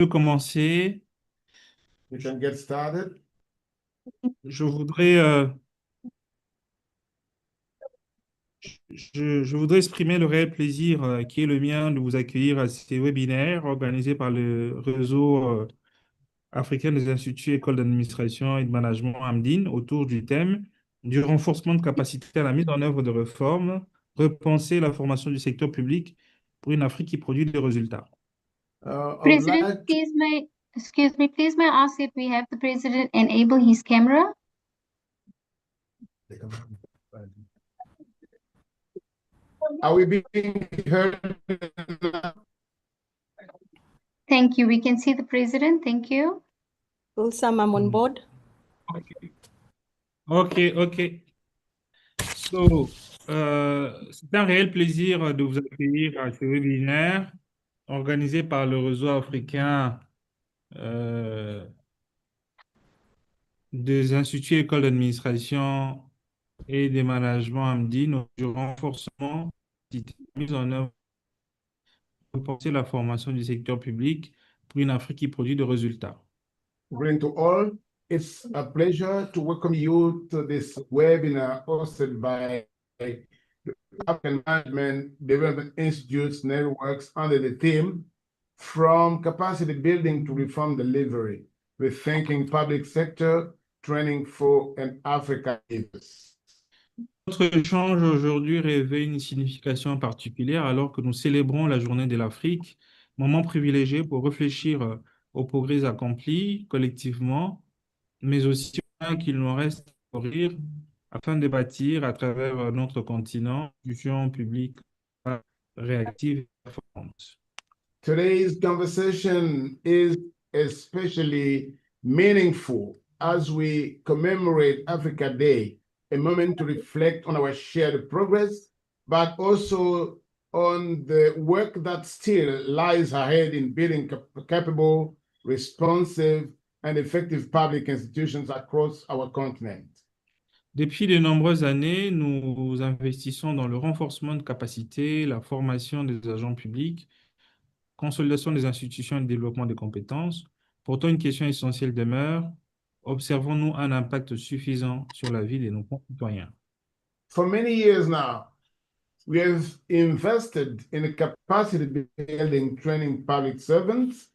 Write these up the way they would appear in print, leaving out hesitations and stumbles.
peux commencer. We can get started. Je voudrais, je voudrais exprimer le réel plaisir qui est le mien de vous accueillir à ces webinaires organisés par le réseau africain des instituts écoles d'administration et de management AMDIN autour du thème du renforcement de capacité à la mise en œuvre de réformes, repenser la formation du secteur public pour une Afrique qui produit des résultats. I would President, like to, please may I ask if we have the president enable his camera? are we being heard? Thank you. We can see the president. Thank you. Ulsam, I'm on board. OK. So, c'est un réel plaisir de vous accueillir à ce webinaire organisé par le réseau africain des instituts écoles d'administration et des managements AMDIN du renforcement de la mise en œuvre pour porter la formation du secteur public pour une Afrique qui produit de résultats. Greeting to all. It's a pleasure to welcome you to this webinar hosted by the African Management Development Institutes networks under the theme From Capacity Building to Reform Delivery, Rethinking Public Sector Training for an Africa Leaders. Notre échange aujourd'hui revêt une signification particulière alors que nous célébrons la Journée de l'Afrique, moment privilégié pour réfléchir aux progrès accomplis collectivement, mais aussi au bien qu'il nous reste à courir afin de bâtir à travers notre continent une institution publique réactive et performante. Today's conversation is especially meaningful as we commemorate Africa Day, a moment to reflect on our shared progress, but also on the work that still lies ahead in building capable, responsive, and effective public institutions across our continent. Depuis de nombreuses années, nous investissons dans le renforcement de capacités, la formation des agents publics, consolidation des institutions et le développement des compétences. Pourtant, une question essentielle demeure. Observons-nous un impact suffisant sur la vie de nos concitoyens? For many years now, we have invested in capacity building, training public servants,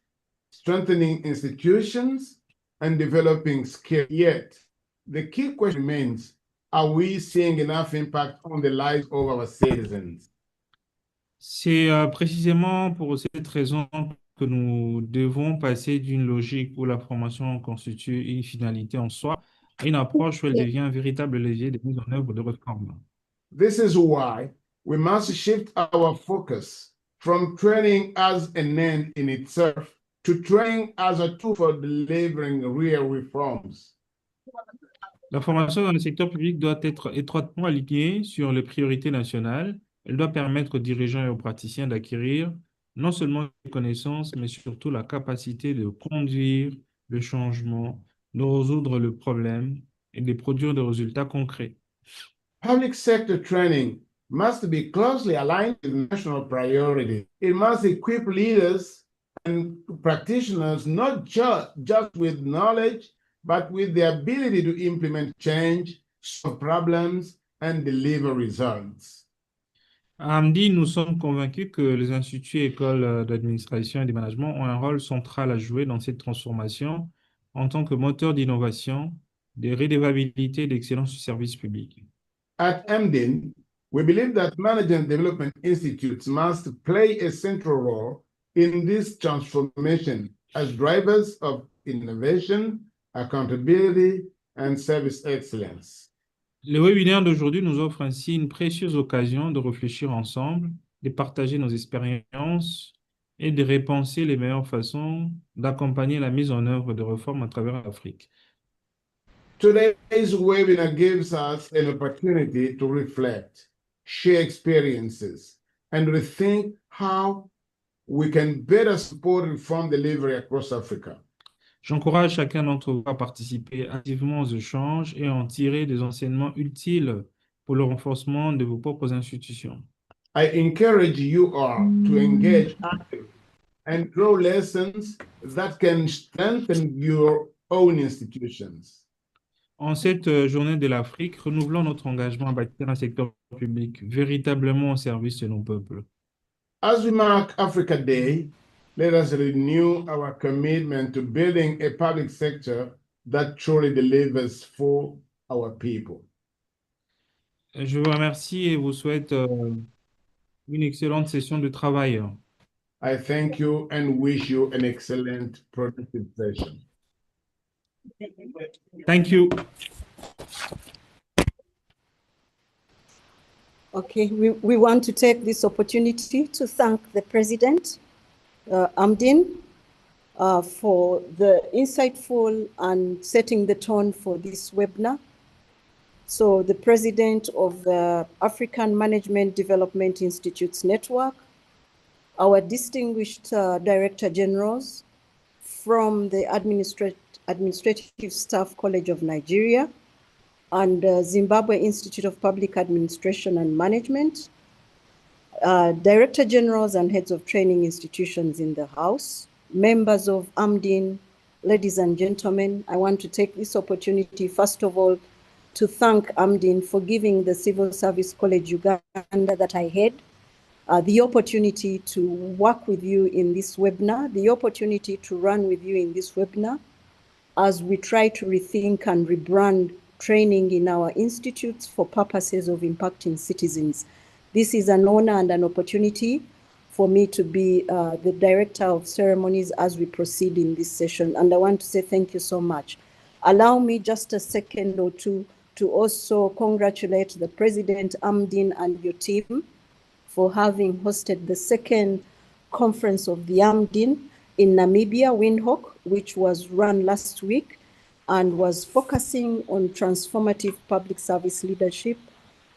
strengthening institutions, and developing skills. Yet, the key question remains, are we seeing enough impact on the lives of our citizens? C'est précisément pour cette raison que nous devons passer d'une logique où la formation constitue une finalité en soi à une approche où elle devient un véritable levier de mise en œuvre de réformes. This is why we must shift our focus from training as an end in itself to training as a tool for delivering real reforms. La formation dans le secteur public doit être étroitement alignée sur les priorités nationales. Elle doit permettre aux dirigeants et aux praticiens d'acquérir non seulement des connaissances, mais surtout la capacité de conduire le changement, de résoudre le problème et de produire des résultats concrets. Public sector training must be closely aligned with national priorities. It must equip leaders and practitioners not just with knowledge, but with the ability to implement change, solve problems, and deliver results. À AMDI, nous sommes convaincus que les instituts et écoles d'administration et de management ont un rôle central à jouer dans cette transformation en tant que moteur d'innovation, de redevabilité et d'excellence du service public. At AMDIN, we believe that management development institutes must play a central role in this transformation as drivers of innovation, accountability, and service excellence. Le webinaire d'aujourd'hui nous offre ainsi une précieuse occasion de réfléchir ensemble, de partager nos expériences et de repenser les meilleures façons d'accompagner la mise en œuvre de réformes à travers l'Afrique. Today's webinar gives us an opportunity to reflect, share experiences, and rethink how we can better support reform delivery across Africa. J'encourage chacun d'entre vous à participer activement aux échanges et à en tirer des enseignements utiles pour le renforcement de vos propres institutions. I encourage you all to engage actively and draw lessons that can strengthen your own institutions. En cette journée de l'Afrique, renouvelons notre engagement à bâtir un secteur public véritablement au service de nos peuples. As we mark Africa Day, let us renew our commitment to building a public sector that truly delivers for our people. Je vous remercie et vous souhaite une excellente session de travail. I thank you and wish you an excellent, productive session. Thank you. Okay, we want to take this opportunity to thank the President, AMDIN, for the insightful and setting the tone for this webinar. So the President of the African Management Development Institutes Network, our distinguished Director Generals from the Administrative Staff College of Nigeria, and Zimbabwe Institute of Public Administration and Management, Director Generals and Heads of Training Institutions in the House, members of AMDIN, ladies and gentlemen, I want to take this opportunity, first of all, to thank AMDIN for giving the Civil Service College Uganda that I had the opportunity to work with you in this webinar, the opportunity to run with you in this webinar as we try to rethink and rebrand training in our institutes for purposes of impacting citizens. This is an honor and an opportunity for me to be the Director of Ceremonies as we proceed in this session. And I want to say thank you so much. Allow me just a second or two to also congratulate the President, AMDIN, and your team for having hosted the second conference of the AMDIN in Namibia, Windhoek, which was run last week and was focusing on transformative public service leadership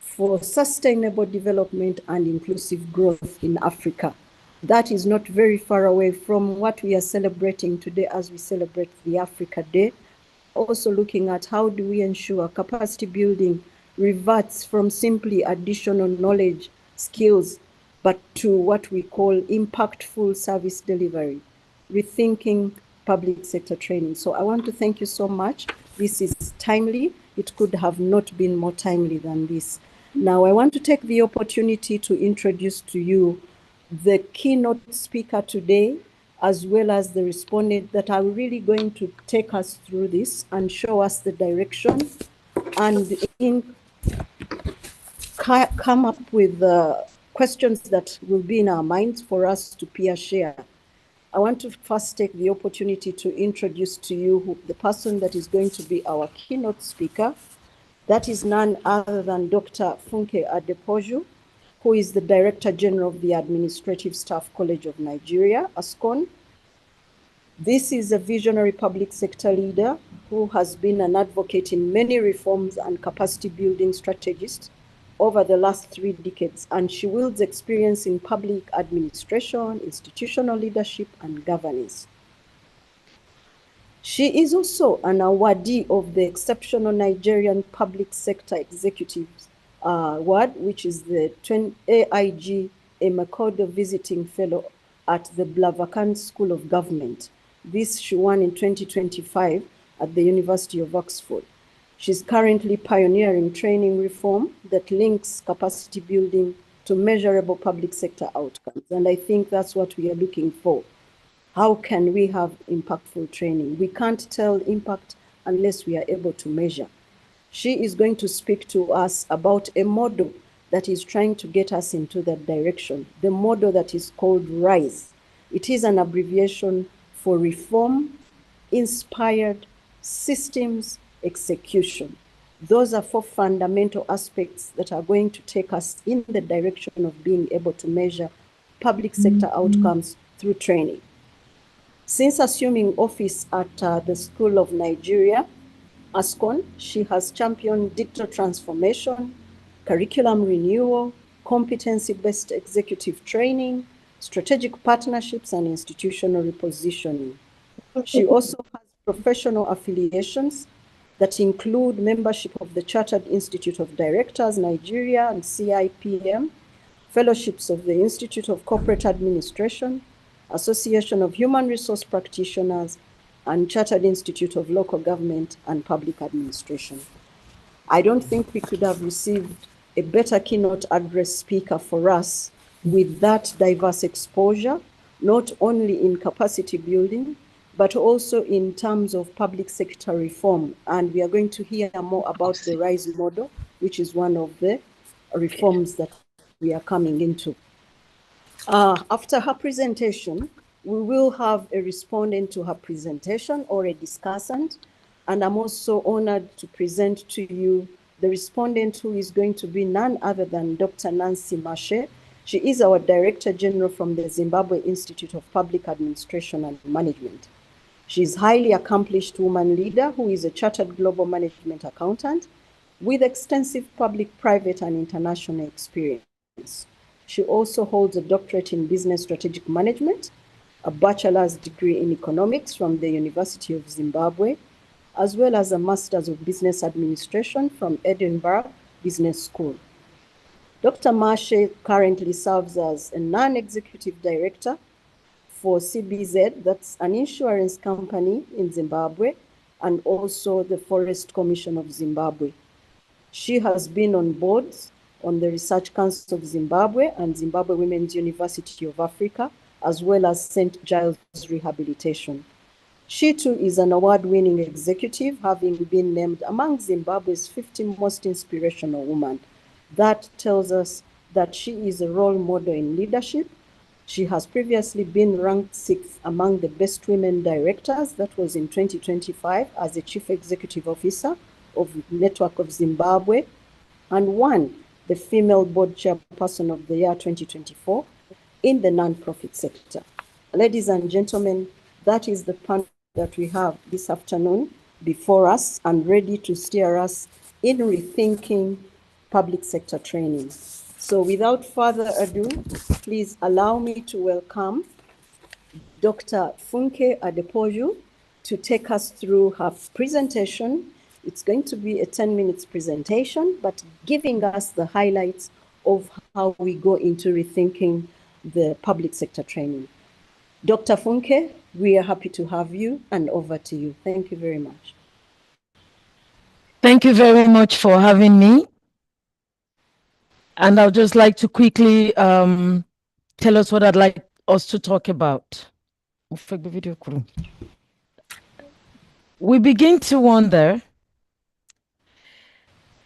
for sustainable development and inclusive growth in Africa. That is not very far away from what we are celebrating today as we celebrate the Africa Day. Also looking at how do we ensure capacity building reverts from simply additional knowledge, skills, but to what we call impactful service delivery, rethinking public sector training. So I want to thank you so much. This is timely. It could have not been more timely than this. Now I want to take the opportunity to introduce to you the keynote speaker today, as well as the respondent that are really going to take us through this and show us the direction and come up with questions that will be in our minds for us to peer share. I want to first take the opportunity to introduce to you the person that is going to be our keynote speaker. That is none other than Dr. Funke Adepoju, who is the Director General of the Administrative Staff College of Nigeria, ASCON. This is a visionary public sector leader who has been an advocate in many reforms and capacity building strategies over the last 3 decades, and she wields experience in public administration, institutional leadership, and governance. She is also an awardee of the Exceptional Nigerian Public Sector Executives Award, which is the AIG Emakodo Visiting Fellow at the Blavakan School of Government. This she won in 2025 at the University of Oxford. She's currently pioneering training reform that links capacity building to measurable public sector outcomes. And I think that's what we are looking for. How can we have impactful training? We can't tell impact unless we are able to measure. She is going to speak to us about a model that is trying to get us into that direction, the model that is called RISE. It is an abbreviation for Reform, Inspired, Systems, Execution. Those are 4 fundamental aspects that are going to take us in the direction of being able to measure public sector outcomes through training. Since assuming office at the School of Nigeria, ASCON, she has championed digital transformation, curriculum renewal, competency-based executive training, strategic partnerships, and institutional repositioning. She also has professional affiliations that include membership of the Chartered Institute of Directors, Nigeria, and CIPM, fellowships of the Institute of Corporate Administration, Association of Human Resource Practitioners, and Chartered Institute of Local Government and Public Administration. I don't think we could have received a better keynote address speaker for us with that diverse exposure, not only in capacity building, but also in terms of public sector reform. And we are going to hear more about the RISE model, which is one of the reforms that we are coming into. After her presentation, we will have a respondent to her presentation or a discussant. And I'm also honored to present to you the respondent, who is going to be none other than Dr. Nancy Mashe. She is our Director General from the Zimbabwe Institute of Public Administration and Management. She is a highly accomplished woman leader who is a chartered global management accountant with extensive public, private, and international experience. She also holds a doctorate in business strategic management, a bachelor's degree in economics from the University of Zimbabwe, as well as a master's of business administration from Edinburgh Business School. Dr. Mashe currently serves as a non-executive director for CBZ, that's an insurance company in Zimbabwe, and also the Forest Commission of Zimbabwe. She has been on boards on the Research Council of Zimbabwe and Zimbabwe Women's University of Africa, as well as St. Giles Rehabilitation. She too is an award-winning executive, having been named among Zimbabwe's 50 most inspirational women. That tells us that she is a role model in leadership. She has previously been ranked 6th among the best women directors. That was in 2025 as a chief executive officer of Network of Zimbabwe, and won the female board chairperson of the year 2024 in the nonprofit sector. Ladies and gentlemen, that is the panel that we have this afternoon before us and ready to steer us in rethinking public sector training. So without further ado, please allow me to welcome Dr. Funke Adepoju to take us through her presentation. It's going to be a 10 minutes presentation, but giving us the highlights of how we go into rethinking the public sector training. Dr. Funke, we are happy to have you, and over to you. Thank you very much. Thank you very much for having me. And I'll just like to quickly tell us what I'd like us to talk about. We begin to wonder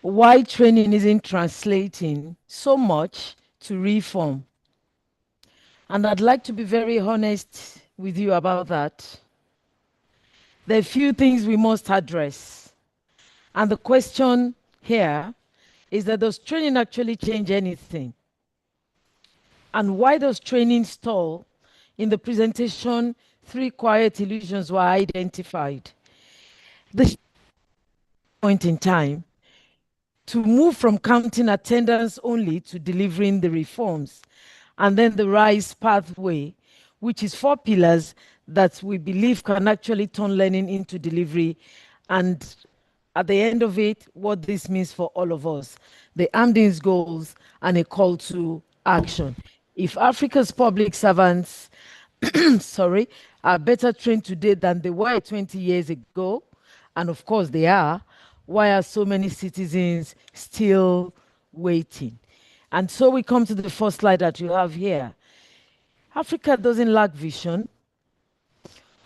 why training isn't translating so much to reform. And I'd like to be very honest with you about that. There are a few things we must address. And the question here is that does training actually change anything? And why does training stall? In the presentation, 3 quiet illusions were identified. The point in time to move from counting attendance only to delivering the reforms, and then the RISE pathway, which is 4 pillars that we believe can actually turn learning into delivery, and at the end of it, what this means for all of us, the AMDIN's goals and a call to action. If Africa's public servants sorry, are better trained today than they were 20 years ago, and of course they are, why are so many citizens still waiting? And so we come to the first slide that you have here. Africa doesn't lack vision.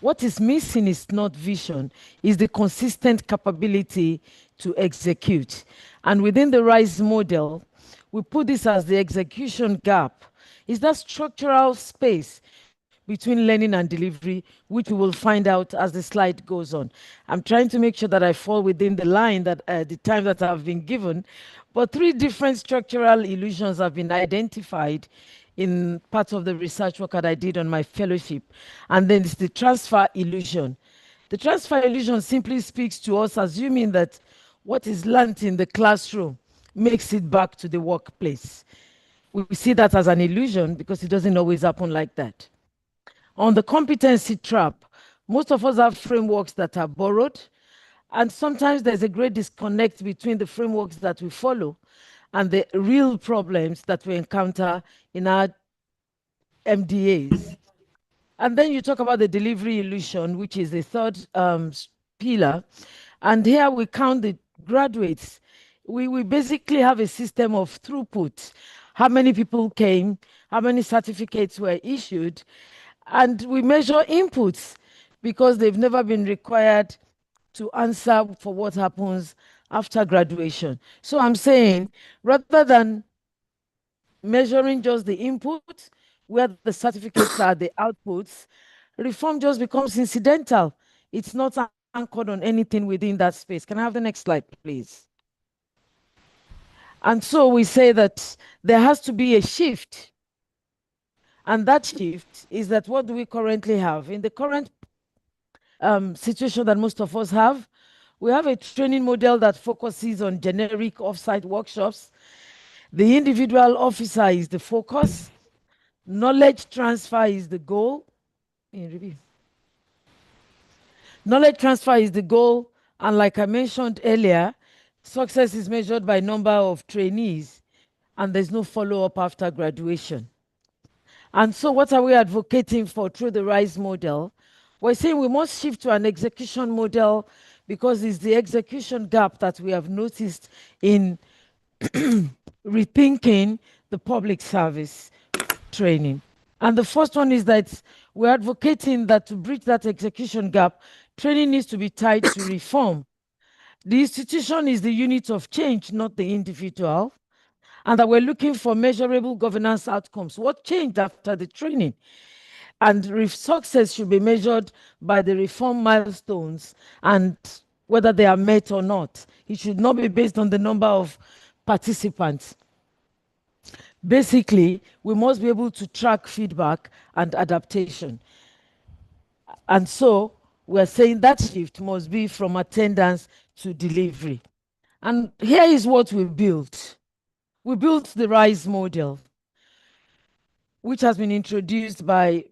What is missing is not vision, is the consistent capability to execute. And within the RISE model, we put this as the execution gap. Is that structural space between learning and delivery, which we will find out as the slide goes on. I'm trying to make sure that I fall within the line that the time that I've been given, but 3 different structural illusions have been identified in part of the research work that I did on my fellowship. And then it's the transfer illusion. The transfer illusion simply speaks to us assuming that what is learned in the classroom makes it back to the workplace. We see that as an illusion because it doesn't always happen like that. On the competency trap, most of us have frameworks that are borrowed, and sometimes there's a great disconnect between the frameworks that we follow and the real problems that we encounter in our MDAs. And then you talk about the delivery illusion, which is the third pillar. And here we count the graduates. We basically have a system of throughput. How many people came, how many certificates were issued, and we measure inputs because they've never been required to answer for what happens after graduation. So I'm saying, rather than measuring just the input, where the certificates are the outputs, reform just becomes incidental. It's not anchored on anything within that space. Can I have the next slide, please? And so we say that there has to be a shift. And that shift is that what do we currently have? In the current situation that most of us have, we have a training model that focuses on generic offsite workshops. The individual officer is the focus. Knowledge transfer is the goal. Knowledge transfer is the goal. And like I mentioned earlier, success is measured by number of trainees, and there's no follow-up after graduation. And so what are we advocating for through the RISE model? We're saying we must shift to an execution model because it's the execution gap that we have noticed in rethinking the public service training. And the first one is that we're advocating that to bridge that execution gap, training needs to be tied to reform. The institution is the unit of change, not the individual. And that we're looking for measurable governance outcomes. What changed after the training? And success should be measured by the reform milestones and whether they are met or not. It should not be based on the number of participants. Basically, we must be able to track feedback and adaptation. And so we're saying that shift must be from attendance to delivery. And here is what we built. We built the RISE model, which has been introduced by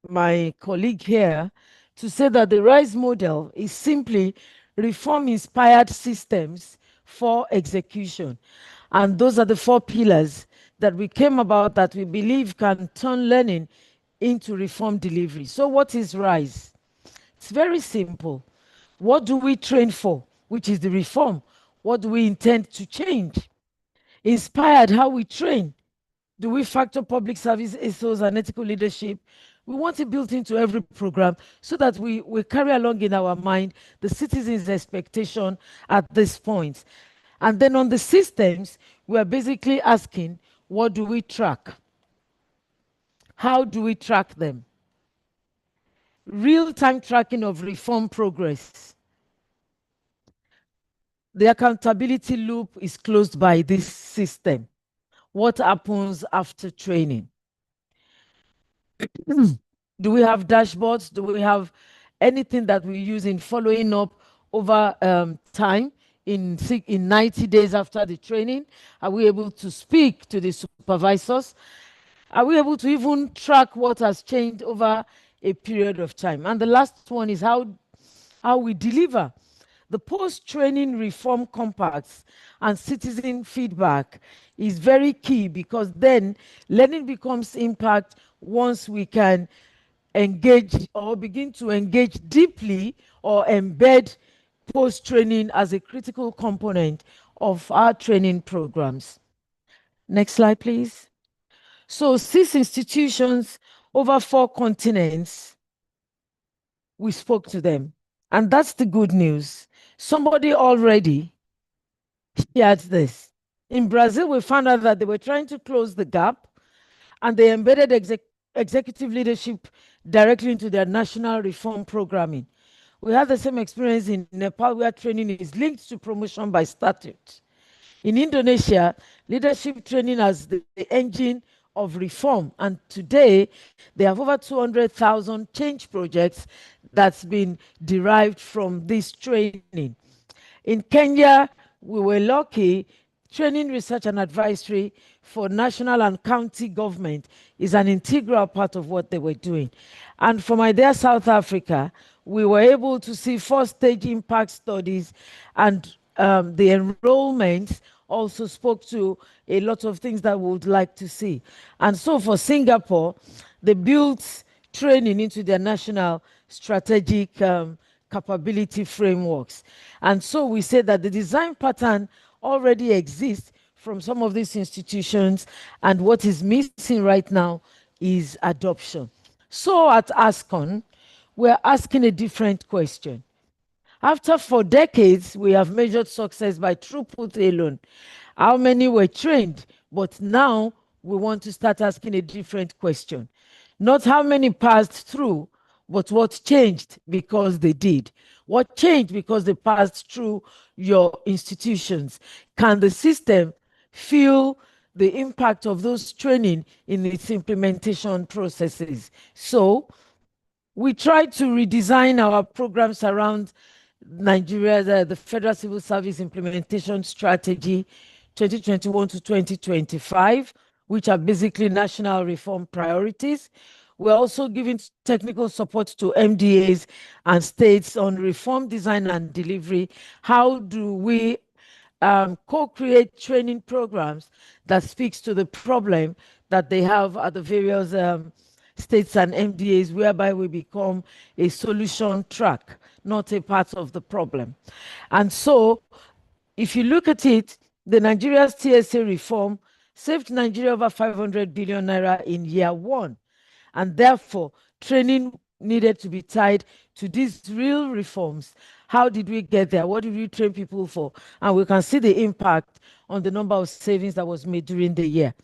my colleague here, to say that the RISE model is simply reform-inspired systems for execution. And those are the 4 pillars that we came about that we believe can turn learning into reform delivery. So what is RISE? It's very simple. What do we train for, which is the reform? What do we intend to change? Inspired how we train. Do we factor public service ethos and ethical leadership? We want it built into every program so that we carry along in our mind the citizens' expectation at this point. And then on the systems, we are basically asking, what do we track? How do we track them? Real-time tracking of reform progress. The accountability loop is closed by this system. What happens after training? Do we have dashboards? Do we have anything that we use in following up over time in 90 days after the training? Are we able to speak to the supervisors? Are we able to even track what has changed over a period of time? And the last one is how we deliver. The post-training reform compacts and citizen feedback is very key because then learning becomes impact once we can engage or begin to engage deeply or embed post-training as a critical component of our training programs. Next slide, please. So 6 institutions over 4 continents, we spoke to them. And that's the good news. Somebody already shared this. In Brazil, we found out that they were trying to close the gap and they embedded executive leadership directly into their national reform programming. We had the same experience in Nepal, where training is linked to promotion by statute. In Indonesia, leadership training as the engine of reform. And today, they have over 200,000 change projects that's been derived from this training. In Kenya, we were lucky. Training, research, and advisory for national and county government is an integral part of what they were doing. And for my dear South Africa, we were able to see 4-stage impact studies, and the enrollment also spoke to a lot of things that we would like to see. And so for Singapore, They built training into their national strategic capability frameworks. And so we say that the design pattern already exists from some of these institutions, and what is missing right now is adoption. So at ASCON, we're asking a different question. After 4 decades, we have measured success by throughput alone. How many were trained? But now we want to start asking a different question. Not how many passed through, but what changed because they did. What changed because they passed through your institutions? Can the system feel the impact of those training in its implementation processes? So we tried to redesign our programs around Nigeria's the Federal Civil Service Implementation Strategy 2021 to 2025, which are basically national reform priorities. We're also giving technical support to MDAs and states on reform design and delivery. How do we co-create training programs that speaks to the problem that they have at the various states and MDAs, whereby we become a solution track, not a part of the problem. And so, if you look at it, the Nigeria's TSA reform saved Nigeria over 500 billion naira in year one. And therefore, training needed to be tied to these real reforms. How did we get there? What did we train people for? And we can see the impact on the number of savings that was made during the year.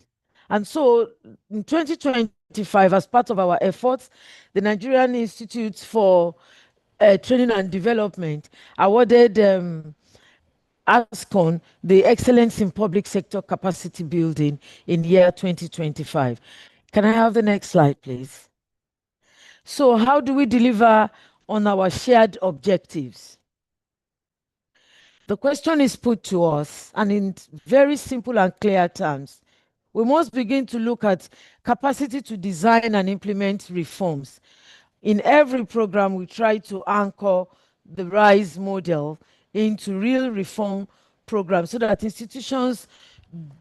And so in 2025, as part of our efforts, the Nigerian Institute for Training and Development awarded ASCON the Excellence in Public Sector Capacity Building in year 2025. Can I have the next slide, please? So how do we deliver on our shared objectives? The question is put to us, and in very simple and clear terms. We must begin to look at capacity to design and implement reforms. In every program, we try to anchor the RISE model into real reform programs so that institutions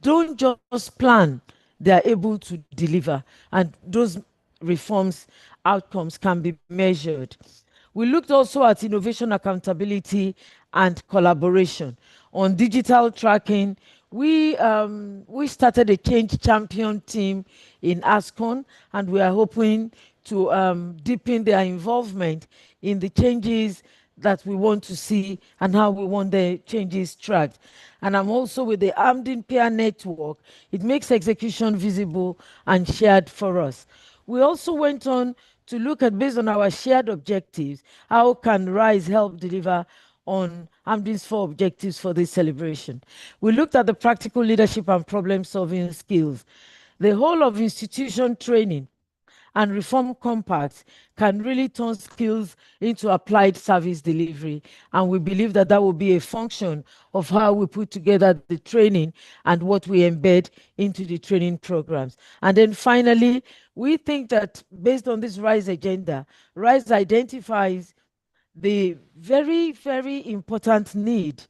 don't just plan, they are able to deliver, and those reforms outcomes can be measured. We looked also at innovation, accountability, and collaboration. On digital tracking, we started a change champion team in ASCON, and we are hoping to deepen their involvement in the changes that we want to see and how we want the changes tracked. And I'm also with the AMDIN peer network. It makes execution visible and shared for us. We also went on to look at, based on our shared objectives, how can RISE help deliver on AMDIN's 4 objectives for this celebration. We looked at the practical leadership and problem-solving skills. The whole of institution training and reform compacts can really turn skills into applied service delivery. And we believe that that will be a function of how we put together the training and what we embed into the training programs. And then finally, we think that based on this RISE agenda, RISE identifies the very, very important need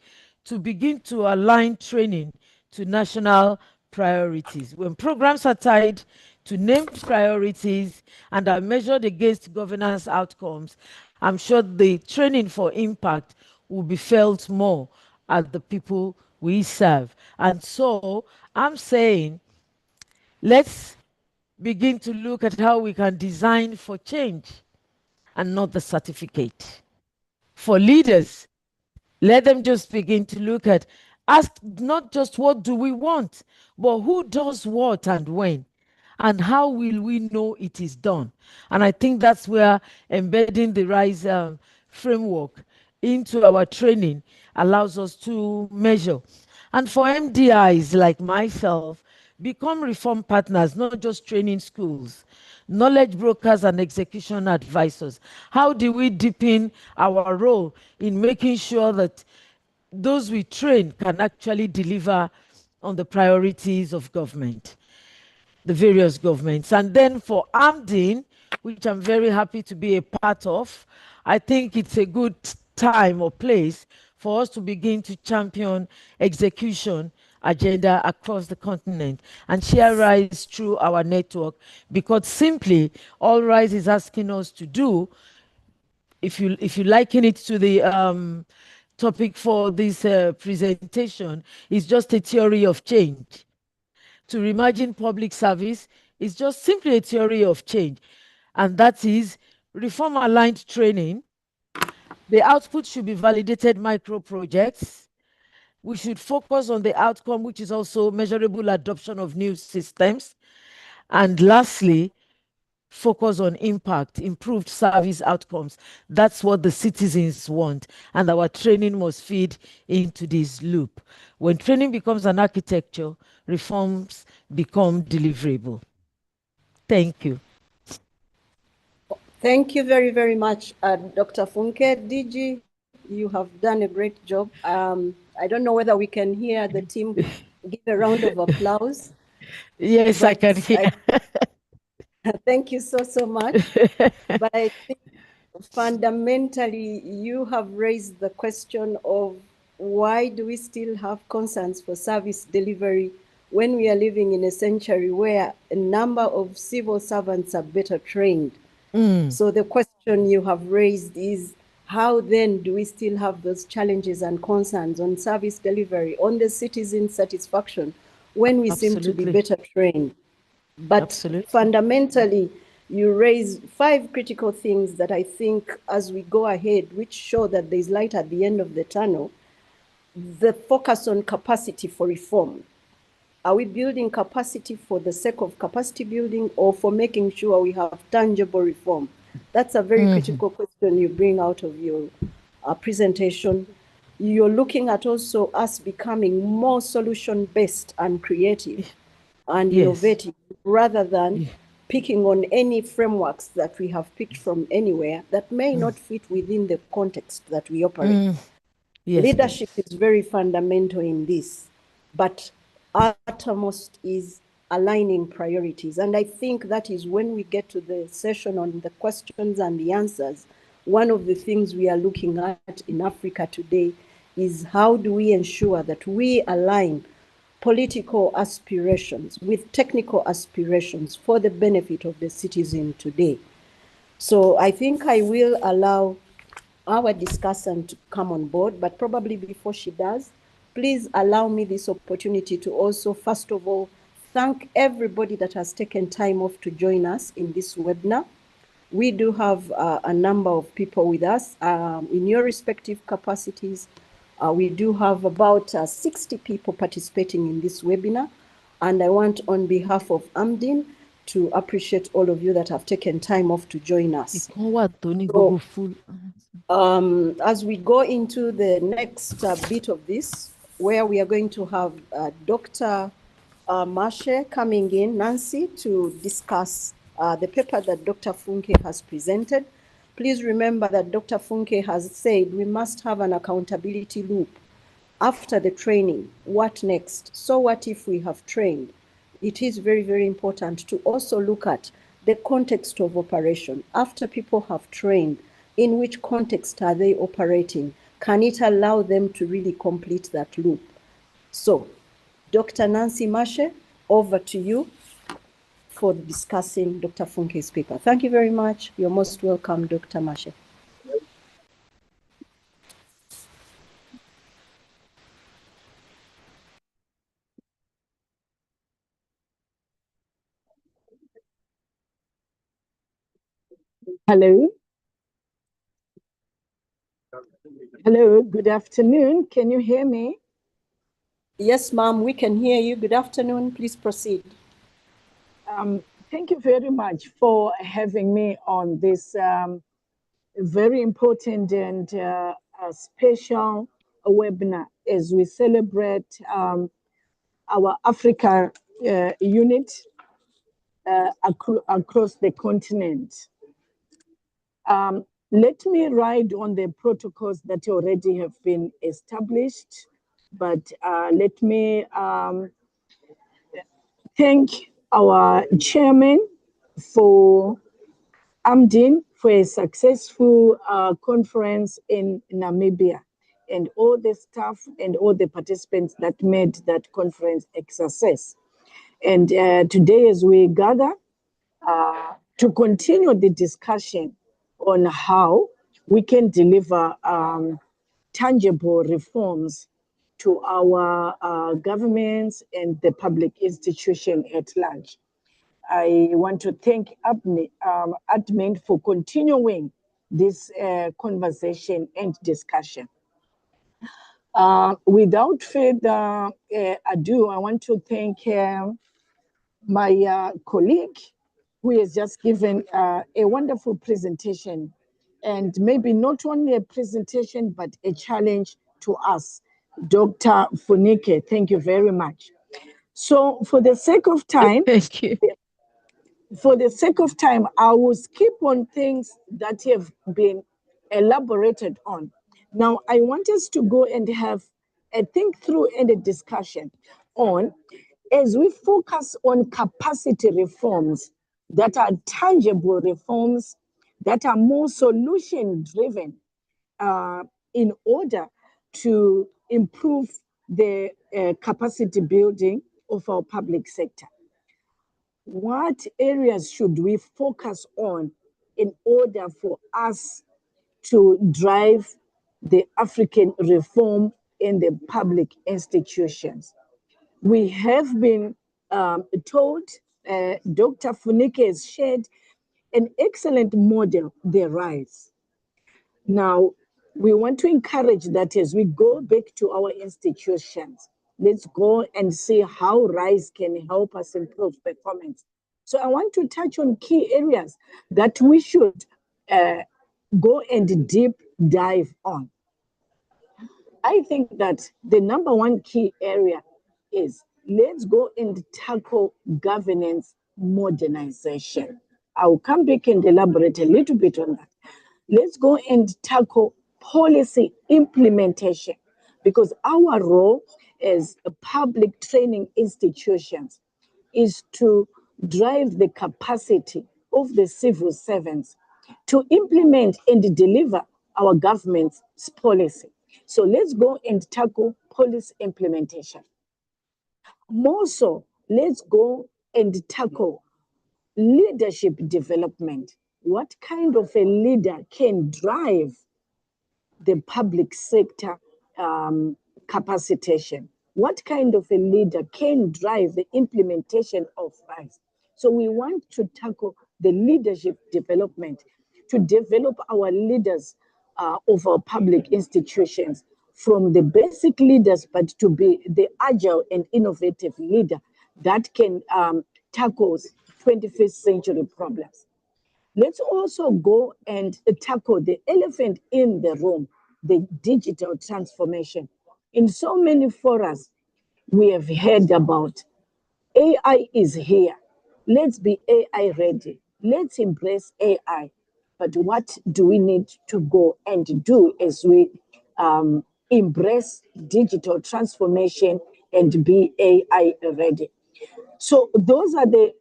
to begin to align training to national priorities. When programs are tied to named priorities and are measured against governance outcomes, I'm sure the training for impact will be felt more at the people we serve. And so I'm saying, let's begin to look at how we can design for change and not the certificate. For leaders, let them just begin to look at, ask not just what do we want, but who does what and when, and how will we know it is done. And I think that's where embedding the RISE framework into our training allows us to measure. And for MDIs like myself, become reform partners, not just training schools, knowledge brokers and execution advisors. How do we deepen our role in making sure that those we train can actually deliver on the priorities of government, the various governments? And then for AMDIN, which I'm very happy to be a part of, I think it's a good time or place for us to begin to champion execution agenda across the continent and share RISE through our network, because simply all RISE is asking us to do, if you liken it to the topic for this presentation, is just a theory of change. To reimagine public service is just simply a theory of change, and that is reform-aligned training. The output should be validated micro projects. We should focus on the outcome, which is also measurable adoption of new systems. And lastly, focus on impact, improved service outcomes. That's what the citizens want, and our training must feed into this loop. When training becomes an architecture, reforms become deliverable. Thank you. Thank you very, very much, Dr. Funke. DG, you have done a great job. I don't know whether we can hear the team give a round of applause. Yes, I can hear. Thank you so much. But I think fundamentally, you have raised the question of why do we still have concerns for service delivery when we are living in a century where a number of civil servants are better trained? So the question you have raised is, how then do we still have those challenges and concerns on service delivery, on the citizen satisfaction, when we seem to be better trained? But fundamentally, you raise 5 critical things that I think, as we go ahead, which show that there's light at the end of the tunnel. The focus on capacity for reform. Are we building capacity for the sake of capacity building, or for making sure we have tangible reform? That's a very critical question you bring out of your presentation. You're looking at also us becoming more solution-based and creative and innovative, rather than picking on any frameworks that we have picked from anywhere that may not fit within the context that we operate. Leadership is very fundamental in this, but uttermost is aligning priorities. And I think that is when we get to the session on the questions and the answers, one of the things we are looking at in Africa today is how do we ensure that we align political aspirations with technical aspirations for the benefit of the citizen today. So I think I will allow our discussant to come on board, but probably before she does, please allow me this opportunity to also, first of all, thank everybody that has taken time off to join us in this webinar. We do have a number of people with us in your respective capacities. We do have about 60 people participating in this webinar. And I want, on behalf of AMDIN, to appreciate all of you that have taken time off to join us. So, as we go into the next bit of this, where we are going to have Dr. Marshe coming in, Nancy, to discuss the paper that Dr. Funke has presented. Please remember that Dr. Funke has said we must have an accountability loop. After the training, what next? So what if we have trained? It is very, very important to also look at the context of operation. After people have trained, in which context are they operating? Can it allow them to really complete that loop? So, Dr. Nancy Marshe, over to you for discussing Dr. Funke's paper. Thank you very much. You're most welcome, Dr. Marshe. Hello. Hello, good afternoon. Can you hear me? Yes, ma'am, we can hear you. Good afternoon. Please proceed. Thank you very much for having me on this very important and special webinar as we celebrate our Africa unit across the continent. Let me ride on the protocols that already have been established, but let me thank our chairman for AMDIN for a successful conference in Namibia. and all the staff and all the participants that made that conference a success. And today, as we gather to continue the discussion on how we can deliver tangible reforms to our governments and the public institution at large. I want to thank admin for continuing this conversation and discussion. Without further ado, I want to thank my colleague who has just given a wonderful presentation, and maybe not only a presentation, but a challenge to us. Dr. Funike, thank you very much. So for the sake of time, Thank you. I will skip on things that have been elaborated on. Now, I want us to go and have a think through and a discussion on, as we focus on capacity reforms that are tangible reforms, that are more solution driven in order to improve the capacity building of our public sector. What areas should we focus on in order for us to drive the African reform in the public institutions? We have been told, Dr. Funike has shared an excellent model, the RISE. Now, we want to encourage that as we go back to our institutions, let's go and see how RISE can help us improve performance. So I want to touch on key areas that we should go and deep dive on. I think that the number one key area is, let's go and tackle governance modernization. I'll come back and elaborate a little bit on that. Let's go and tackle policy implementation, because our role as public training institutions is to drive the capacity of the civil servants to implement and deliver our government's policy. So let's go and tackle policy implementation. More so, let's go and tackle leadership development. What kind of a leader can drive the public sector capacitation? What kind of a leader can drive the implementation of RISE? So we want to tackle the leadership development, to develop our leaders of our public institutions, from the basic leaders, but to be the agile and innovative leader that can tackle 21st century problems. Let's also go and tackle the elephant in the room, the digital transformation. In so many forums, we have heard about AI is here. Let's be AI ready. Let's embrace AI. But what do we need to go and do as we embrace digital transformation and be AI ready? So those are the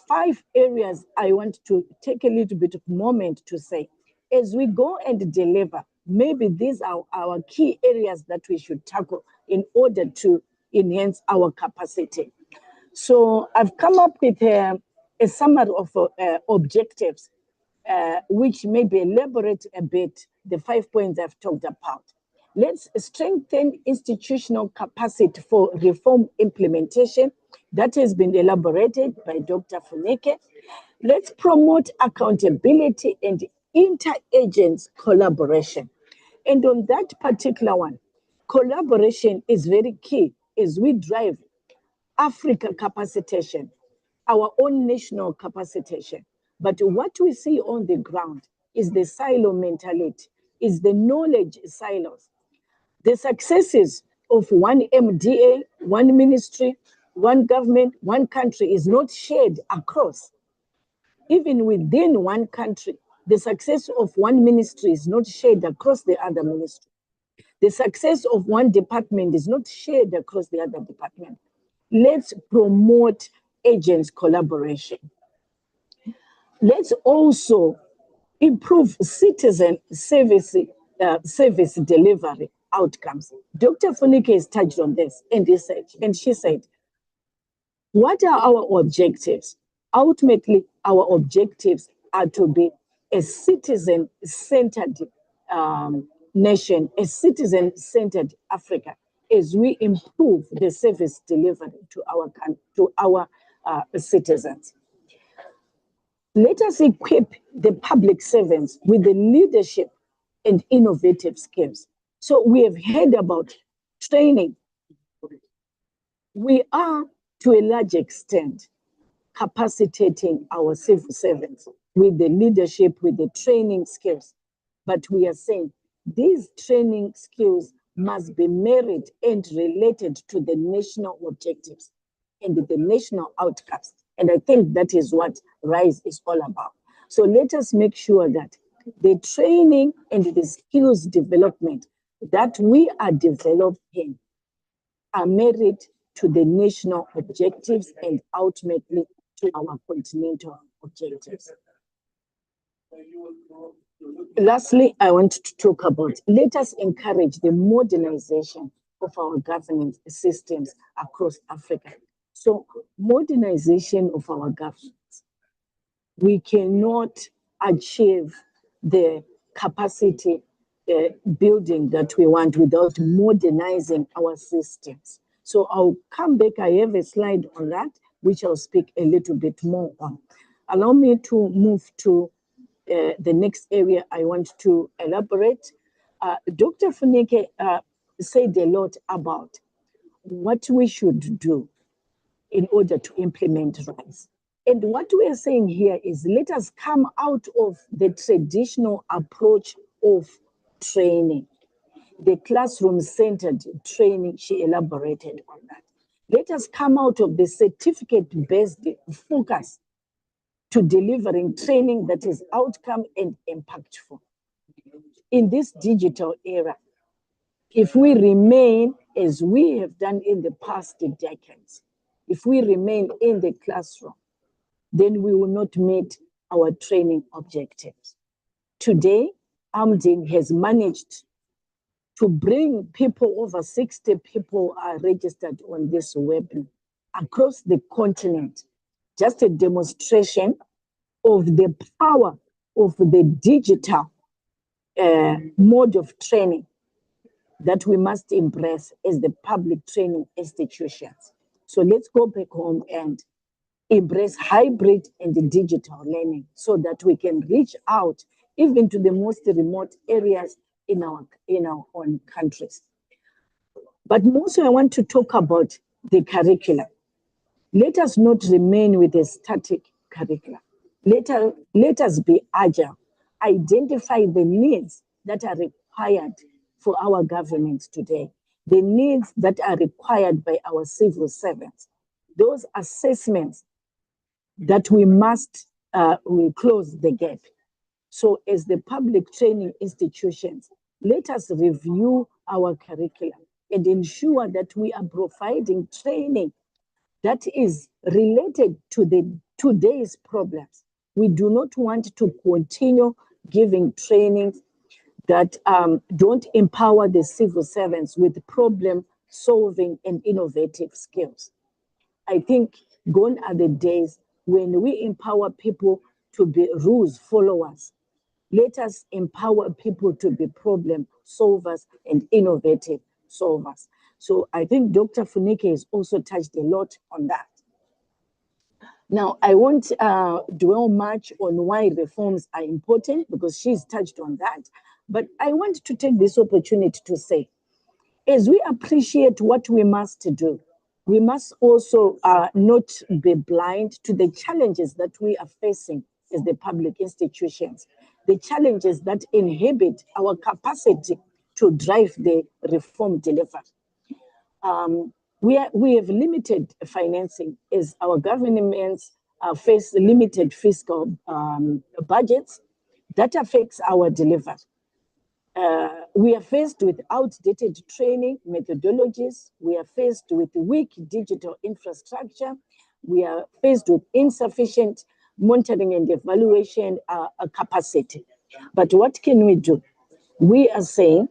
5 areas I want to take a little bit of moment to say. As we go and deliver, maybe these are our key areas that we should tackle in order to enhance our capacity. So I've come up with a summary of objectives, which maybe elaborate a bit the 5 points I've talked about. Let's strengthen institutional capacity for reform implementation. That has been elaborated by Dr. Funike. Let's promote accountability and inter-agents collaboration. And on that particular one, collaboration is very key as we drive Africa capacitation, our own national capacitation. But what we see on the ground is the silo mentality, is the knowledge silos. The successes of one MDA, one ministry, one government, one country is not shared across. Even within one country, the success of one ministry is not shared across the other ministry. The success of one department is not shared across the other department. Let's promote agents collaboration. Let's also improve citizen service service delivery outcomes. Dr. Funike has touched on this in research, and she said, what are our objectives? Ultimately, our objectives are to be a citizen-centered nation, a citizen-centered Africa, as we improve the service delivery to our citizens. Let us equip the public servants with the leadership and innovative skills. So we have heard about training. We are, to a large extent, capacitating our civil servants with the leadership, with the training skills. But we are saying these training skills must be married and related to the national objectives and the national outcomes. And I think that is what RISE is all about. So let us make sure that the training and the skills development that we are developing are married to the national objectives and ultimately to our continental objectives. Lastly, I want to talk about, let us encourage the modernization of our governance systems across Africa. So modernization of our governance, we cannot achieve the capacity building that we want without modernizing our systems. So I'll come back. I have a slide on that, which I'll speak a little bit more on. Allow me to move to the next area I want to elaborate. Dr. Funike said a lot about what we should do in order to implement RISE. And what we are saying here is let us come out of the traditional approach of training, the classroom-centered training. She elaborated on that. Let us come out of the certificate-based focus to delivering training that is outcome and impactful. In this digital era, if we remain as we have done in the past decades, if we remain in the classroom, then we will not meet our training objectives. Today, AMDIN has managed to bring people, over 60 people are registered on this webinar across the continent. Just a demonstration of the power of the digital mode of training that we must embrace as the public training institutions. So let's go back home and embrace hybrid and digital learning so that we can reach out even to the most remote areas in our own countries. But mostly I want to talk about the curriculum. Let us not remain with a static curriculum. Let us be agile, identify the needs that are required for our governments today, the needs that are required by our civil servants, those assessments that we must we close the gap. So as the public training institutions, let us review our curriculum and ensure that we are providing training that is related to today's problems. We do not want to continue giving trainings that don't empower the civil servants with problem solving and innovative skills. I think gone are the days when we empower people to be rules followers. Let us empower people to be problem solvers and innovative solvers. So I think Dr. Funike has also touched a lot on that. Now, I won't dwell much on why reforms are important because she's touched on that. But I want to take this opportunity to say, as we appreciate what we must do, we must also not be blind to the challenges that we are facing as the public institutions, the challenges that inhibit our capacity to drive the reform delivery. We have limited financing as our governments face limited fiscal budgets. That affects our delivery. We are faced with outdated training methodologies. We are faced with weak digital infrastructure. We are faced with insufficient monitoring and evaluation capacity. But what can we do? We are saying,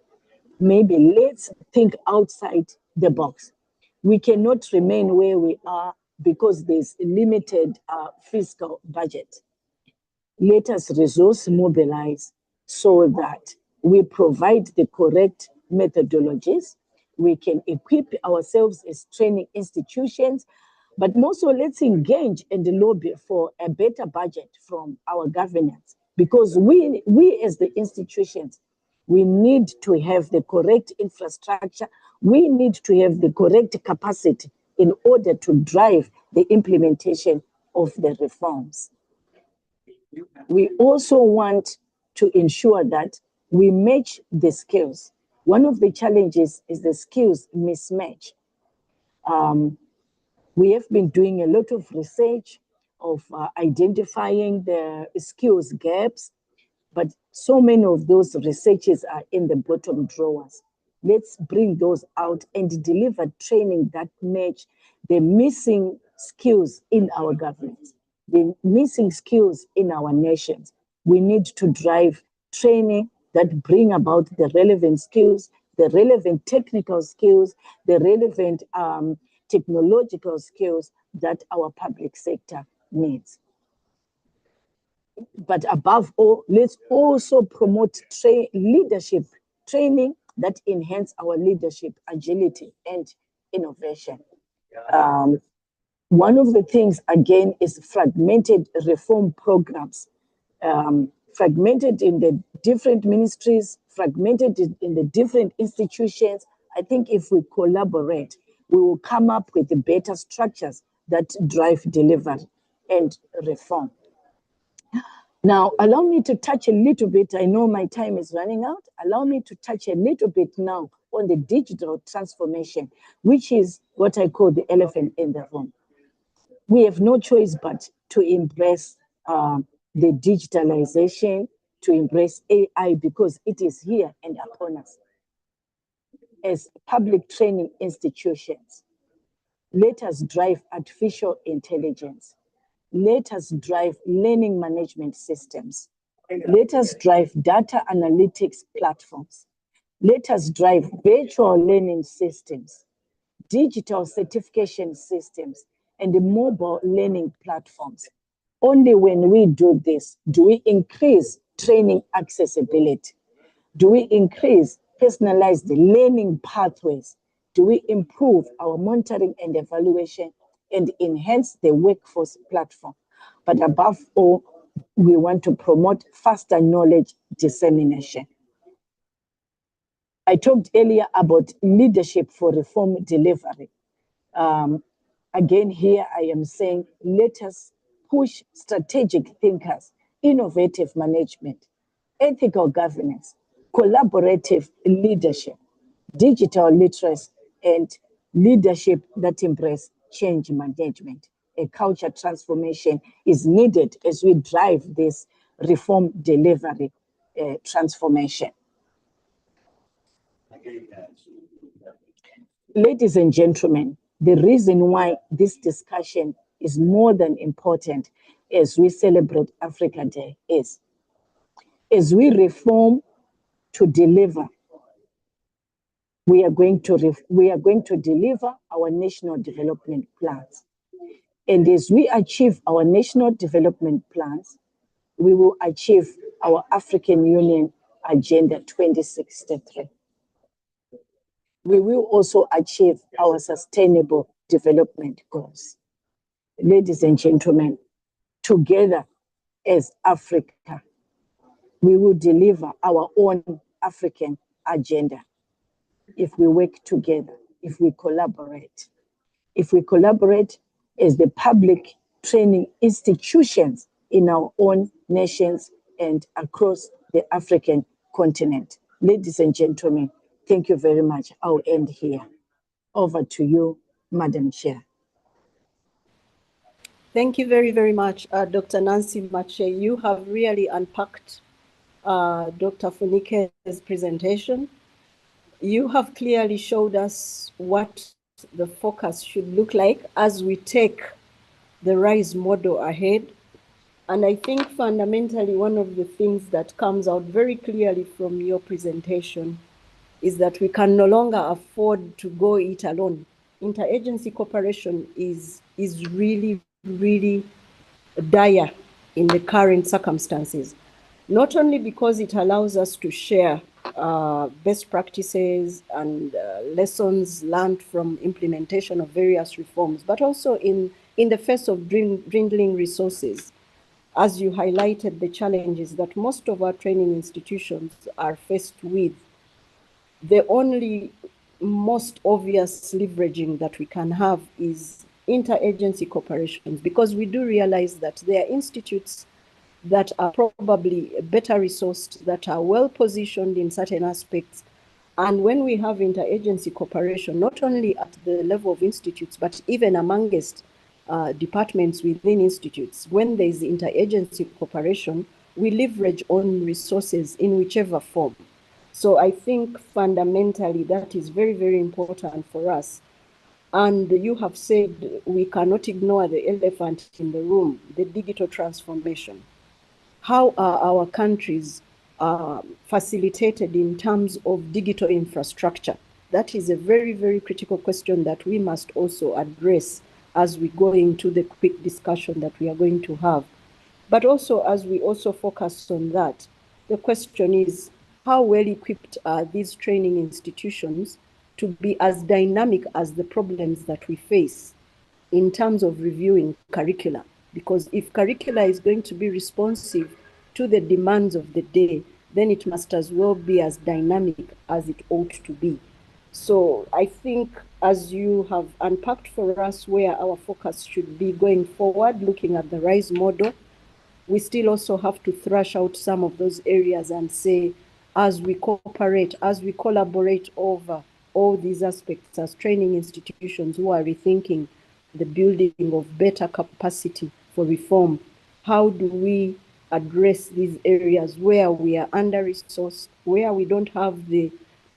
maybe let's think outside the box. We cannot remain where we are because there's limited fiscal budget. Let us resource mobilize so that we provide the correct methodologies. We can equip ourselves as training institutions, but also let's engage and lobby for a better budget from our governance, because we as the institutions, we need to have the correct infrastructure. We need to have the correct capacity in order to drive the implementation of the reforms. We also want to ensure that we match the skills. One of the challenges is the skills mismatch. We have been doing a lot of research of identifying the skills gaps, but so many of those researches are in the bottom drawers. Let's bring those out and deliver training that match the missing skills in our governments, the missing skills in our nations. We need to drive training that bring about the relevant skills, the relevant technical skills, the relevant technological skills that our public sector needs. But above all, let's also promote leadership training that enhance our leadership agility and innovation. One of the things, again, is fragmented reform programs, fragmented in the different ministries, fragmented in the different institutions. I think if we collaborate, we will come up with the better structures that drive delivery and reform. Now, allow me to touch a little bit. I know my time is running out. Allow me to touch a little bit now on the digital transformation, which is what I call the elephant in the room. We have no choice but to embrace the digitalization, to embrace AI, because it is here and upon us. As public training institutions, let us drive artificial intelligence. Let us drive learning management systems. Let us drive data analytics platforms. Let us drive virtual learning systems, digital certification systems, and the mobile learning platforms. Only when we do this do we increase training accessibility. Do we increase personalized learning pathways? Do we improve our monitoring and evaluation and enhance the workforce platform? But above all, we want to promote faster knowledge dissemination. I talked earlier about leadership for reform delivery. Again, here I am saying, let us push strategic thinkers, innovative management, ethical governance, collaborative leadership, digital literacy, and leadership that embrace change management. A culture transformation is needed as we drive this reform delivery transformation. Ladies and gentlemen, the reason why this discussion is more than important as we celebrate Africa Day is, as we reform to deliver, we are going to deliver our national development plans. And as we achieve our national development plans, we will achieve our African Union Agenda 2063. We will also achieve our sustainable development goals. Ladies and gentlemen, together as Africa, we will deliver our own African agenda if we work together, if we collaborate. If we collaborate as the public training institutions in our own nations and across the African continent. Ladies and gentlemen, thank you very much. I'll end here. Over to you, Madam Chair. Thank you very, very much, Dr. Nancy Mache. You have really unpacked Dr. Funike's presentation. You have clearly showed us what the focus should look like as we take the RISE model ahead. And I think fundamentally one of the things that comes out very clearly from your presentation is that we can no longer afford to go it alone. Interagency cooperation is really, really dire in the current circumstances, not only because it allows us to share best practices and lessons learned from implementation of various reforms, but also in the face of dwindling resources. As you highlighted, the challenges that most of our training institutions are faced with, the only most obvious leveraging that we can have is interagency cooperations, because we do realize that there are institutes that are probably better resourced, that are well positioned in certain aspects. And when we have interagency cooperation, not only at the level of institutes, but even amongst departments within institutes, when there is interagency cooperation, we leverage on resources in whichever form. So I think fundamentally that is very, very important for us. And you have said we cannot ignore the elephant in the room, the digital transformation. How are our countries facilitated in terms of digital infrastructure? That is a very, very critical question that we must also address as we go into the quick discussion that we are going to have. But also, as we also focus on that, the question is, how well equipped are these training institutions to be as dynamic as the problems that we face in terms of reviewing curricula? Because if curricula is going to be responsive to the demands of the day, then it must as well be as dynamic as it ought to be. So I think, as you have unpacked for us where our focus should be going forward, looking at the RISE model, we still also have to thrash out some of those areas and say, as we cooperate, as we collaborate over all these aspects as training institutions who are rethinking the building of better capacity for reform, how do we address these areas where we are under-resourced, where we don't have the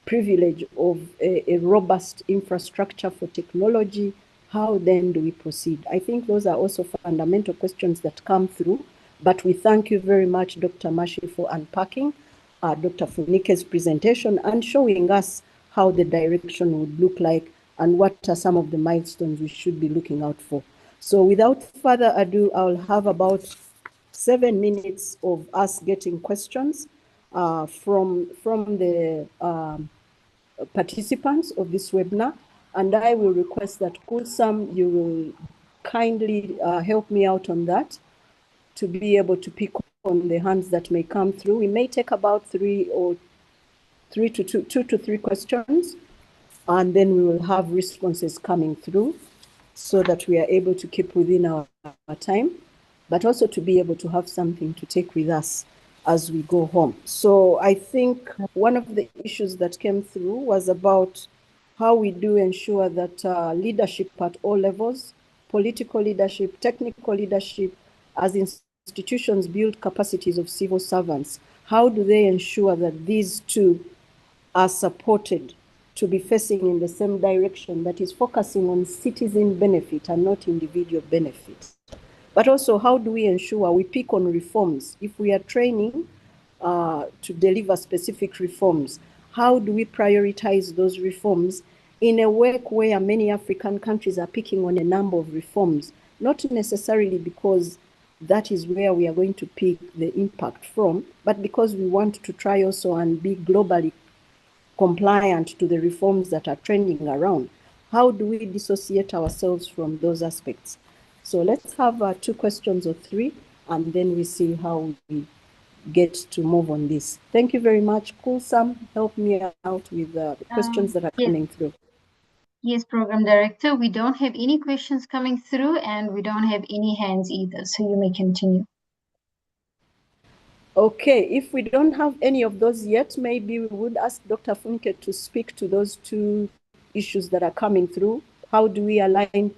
privilege of a robust infrastructure for technology? How then do we proceed? I think those are also fundamental questions that come through. But we thank you very much, Dr. Mashi, for unpacking Dr. Funike's presentation and showing us how the direction would look like and what are some of the milestones we should be looking out for. So without further ado, I'll have about 7 minutes of us getting questions from the participants of this webinar. And I will request that Kulsam, you will kindly help me out on that, to be able to pick on the hands that may come through. We may take about 2 to 3 questions, and then we will have responses coming through so that we are able to keep within our time, but also to be able to have something to take with us as we go home. So I think one of the issues that came through was about how we do ensure that leadership at all levels, political leadership, technical leadership, as institutions build capacities of civil servants, how do they ensure that these two are supported to be facing in the same direction, that is focusing on citizen benefit and not individual benefit? But also, how do we ensure we pick on reforms? If we are training to deliver specific reforms, how do we prioritize those reforms in a work where many African countries are picking on a number of reforms, not necessarily because that is where we are going to pick the impact from, but because we want to try also and be globally compliant to the reforms that are trending around? How do we dissociate ourselves from those aspects? So let's have 2 questions or 3, and then we see how we get to move on this. Thank you very much. Kulsam, help me out with the questions that are coming through. Yes, Program Director, we don't have any questions coming through and we don't have any hands either, so you may continue. Okay, if we don't have any of those yet, maybe we would ask Dr. Funke to speak to those 2 issues that are coming through. How do we align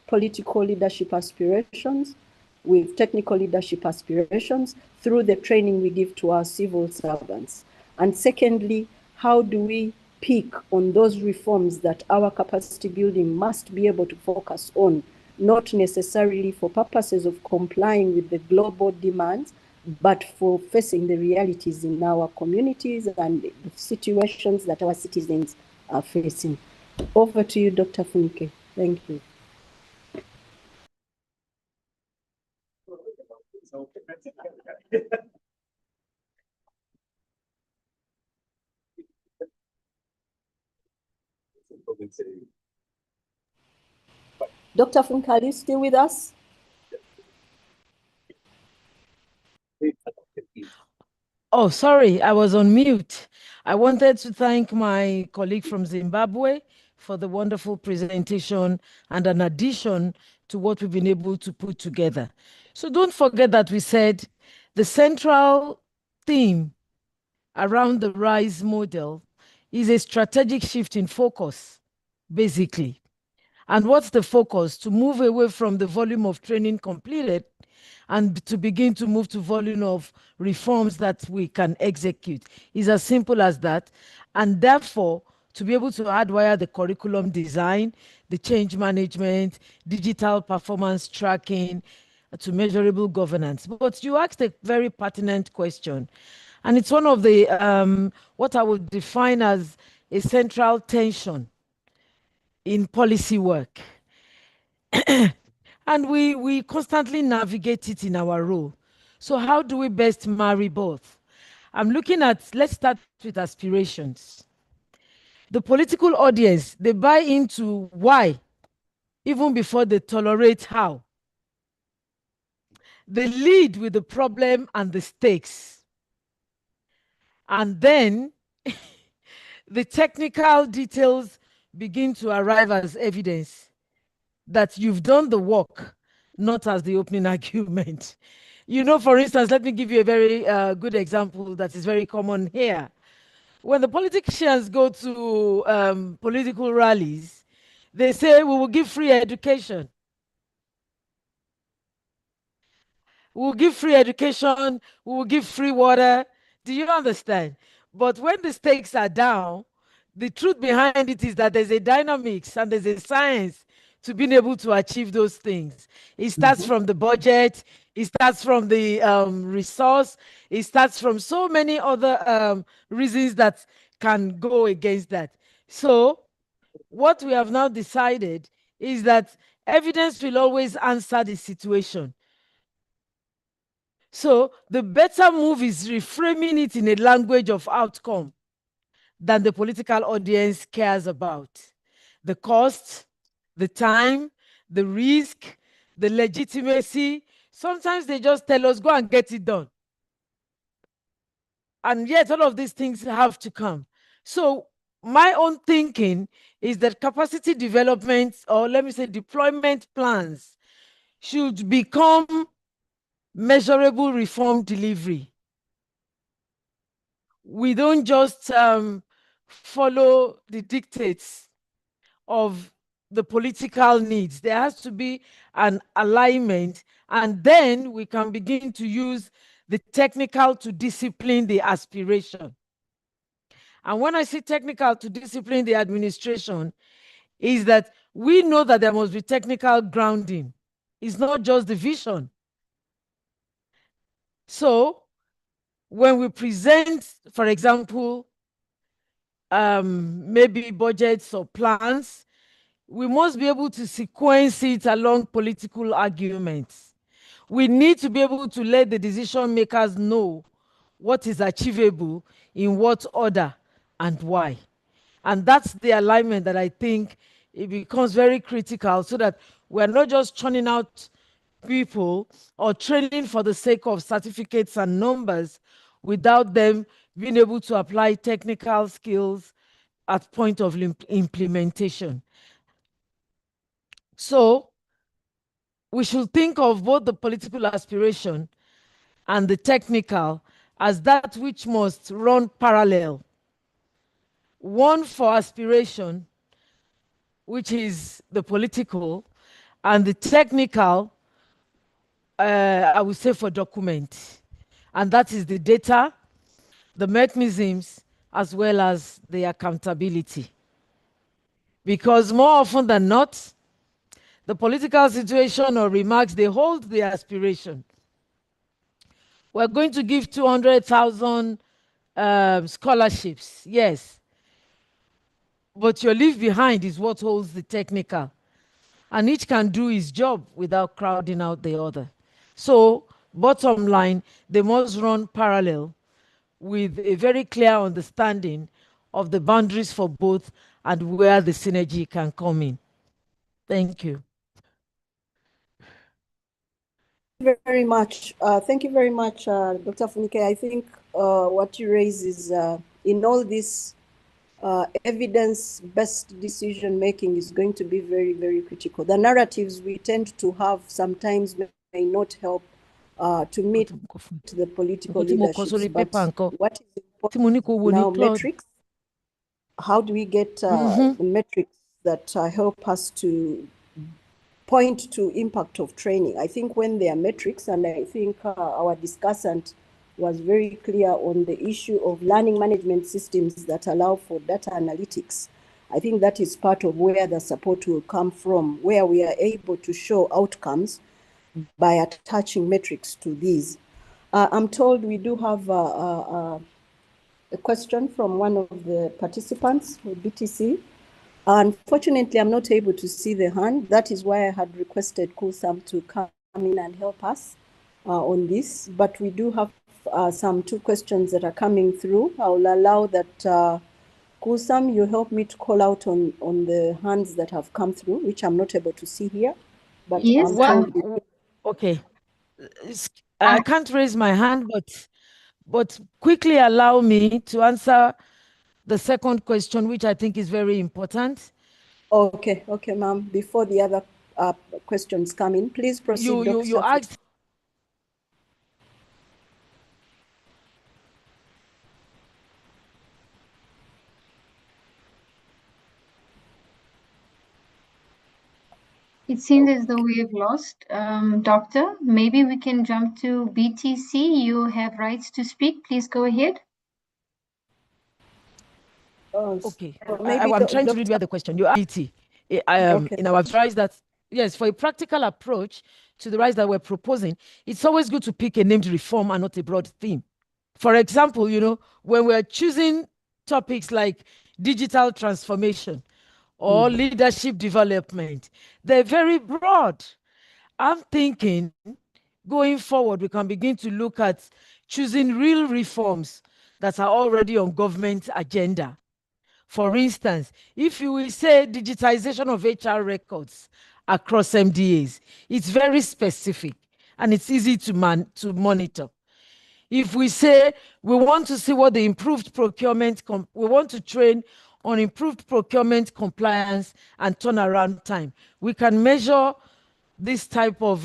political leadership aspirations with technical leadership aspirations through the training we give to our civil servants? And secondly, how do we pick on those reforms that our capacity building must be able to focus on, not necessarily for purposes of complying with the global demands, but for facing the realities in our communities and the situations that our citizens are facing. Over to you, Dr. Funike. Thank you. Dr. Funke, are you still with us? Oh, sorry, I was on mute. I wanted to thank my colleague from Zimbabwe for the wonderful presentation and an addition to what we've been able to put together. So don't forget that we said the central theme around the RISE model is a strategic shift in focus, basically. And what's the focus? To move away from the volume of training completed and to begin to move to volume of reforms that we can execute. It's as simple as that. And therefore, to be able to hardwire the curriculum design, the change management, digital performance tracking, to measurable governance. But you asked a very pertinent question. And it's one of the, what I would define as a central tension in policy work. And we constantly navigate it in our role. So how do we best marry both? I'm looking at, let's start with aspirations. The political audience, they buy into why, even before they tolerate how. They lead with the problem and the stakes. And then the technical details begin to arrive as evidence that you've done the work, not as the opening argument. You know, for instance, let me give you a very good example that is very common here. When the politicians go to political rallies, they say, we will give free education. We will give free education, we will give free water. Do you understand? But when the stakes are down, the truth behind it is that there's a dynamics and there's a science to being able to achieve those things. It starts from the budget, it starts from the resource, it starts from so many other reasons that can go against that. So what we have now decided is that evidence will always answer the situation. So the better move is reframing it in a language of outcome than the political audience cares about. The cost, the time, the risk, the legitimacy. Sometimes they just tell us, go and get it done. And yet all of these things have to come. So my own thinking is that capacity development, or let me say deployment plans, should become measurable reform delivery. We don't just follow the dictates of the political needs. There has to be an alignment, and then we can begin to use the technical to discipline the aspiration. And when I say technical to discipline the administration, is that we know that there must be technical grounding. It's not just the vision. So when we present, for example, maybe budgets or plans, we must be able to sequence it along political arguments. We need to be able to let the decision makers know what is achievable, in what order, and why. And that's the alignment that I think it becomes very critical, so that we're not just churning out people or training for the sake of certificates and numbers without them being able to apply technical skills at point of implementation. So we should think of both the political aspiration and the technical as that which must run parallel. One for aspiration, which is the political, and the technical, I would say, for document. And that is the data, the mechanisms, as well as the accountability. Because more often than not, the political situation or remarks, they hold the aspiration. We're going to give 200,000 scholarships, yes. But your leave behind is what holds the technical. And each can do his job without crowding out the other. So, bottom line, they must run parallel with a very clear understanding of the boundaries for both and where the synergy can come in. Thank you. Very much. Thank you very much, Dr. Funike. I think what you raise is in all this evidence-based decision making is going to be very, very critical. The narratives we tend to have sometimes may not help to meet the political leaderships. But what is important now, metrics. How do we get the metrics that help us to point to impact of training? I think when there are metrics, and I think our discussant was very clear on the issue of learning management systems that allow for data analytics. I think that is part of where the support will come from, where we are able to show outcomes by attaching metrics to these. I'm told we do have a question from one of the participants with BTC. Unfortunately, I'm not able to see the hand. That is why I had requested Kusam to come in and help us on this. But we do have some 2 questions that are coming through. I will allow that Kusam, you help me to call out on the hands that have come through, which I'm not able to see here. But yes, okay. I can't raise my hand, but quickly allow me to answer the second question, which I think is very important. Okay, ma'am. Before the other questions come in, please proceed. You asked. It seems as though we have lost Doctor. Maybe we can jump to BTC. You have rights to speak. Please go ahead. Okay, I'm trying to read where the question. You asked in our advice that, yes, for a practical approach to the rights that we're proposing, it's always good to pick a named reform and not a broad theme. For example, when we're choosing topics like digital transformation or leadership development, they're very broad. I'm thinking going forward, we can begin to look at choosing real reforms that are already on government agenda. For instance, if you will say digitization of HR records across MDAs, it's very specific and it's easy to monitor. If we say we want to see what the improved procurement, we want to train on improved procurement compliance and turnaround time, we can measure this type of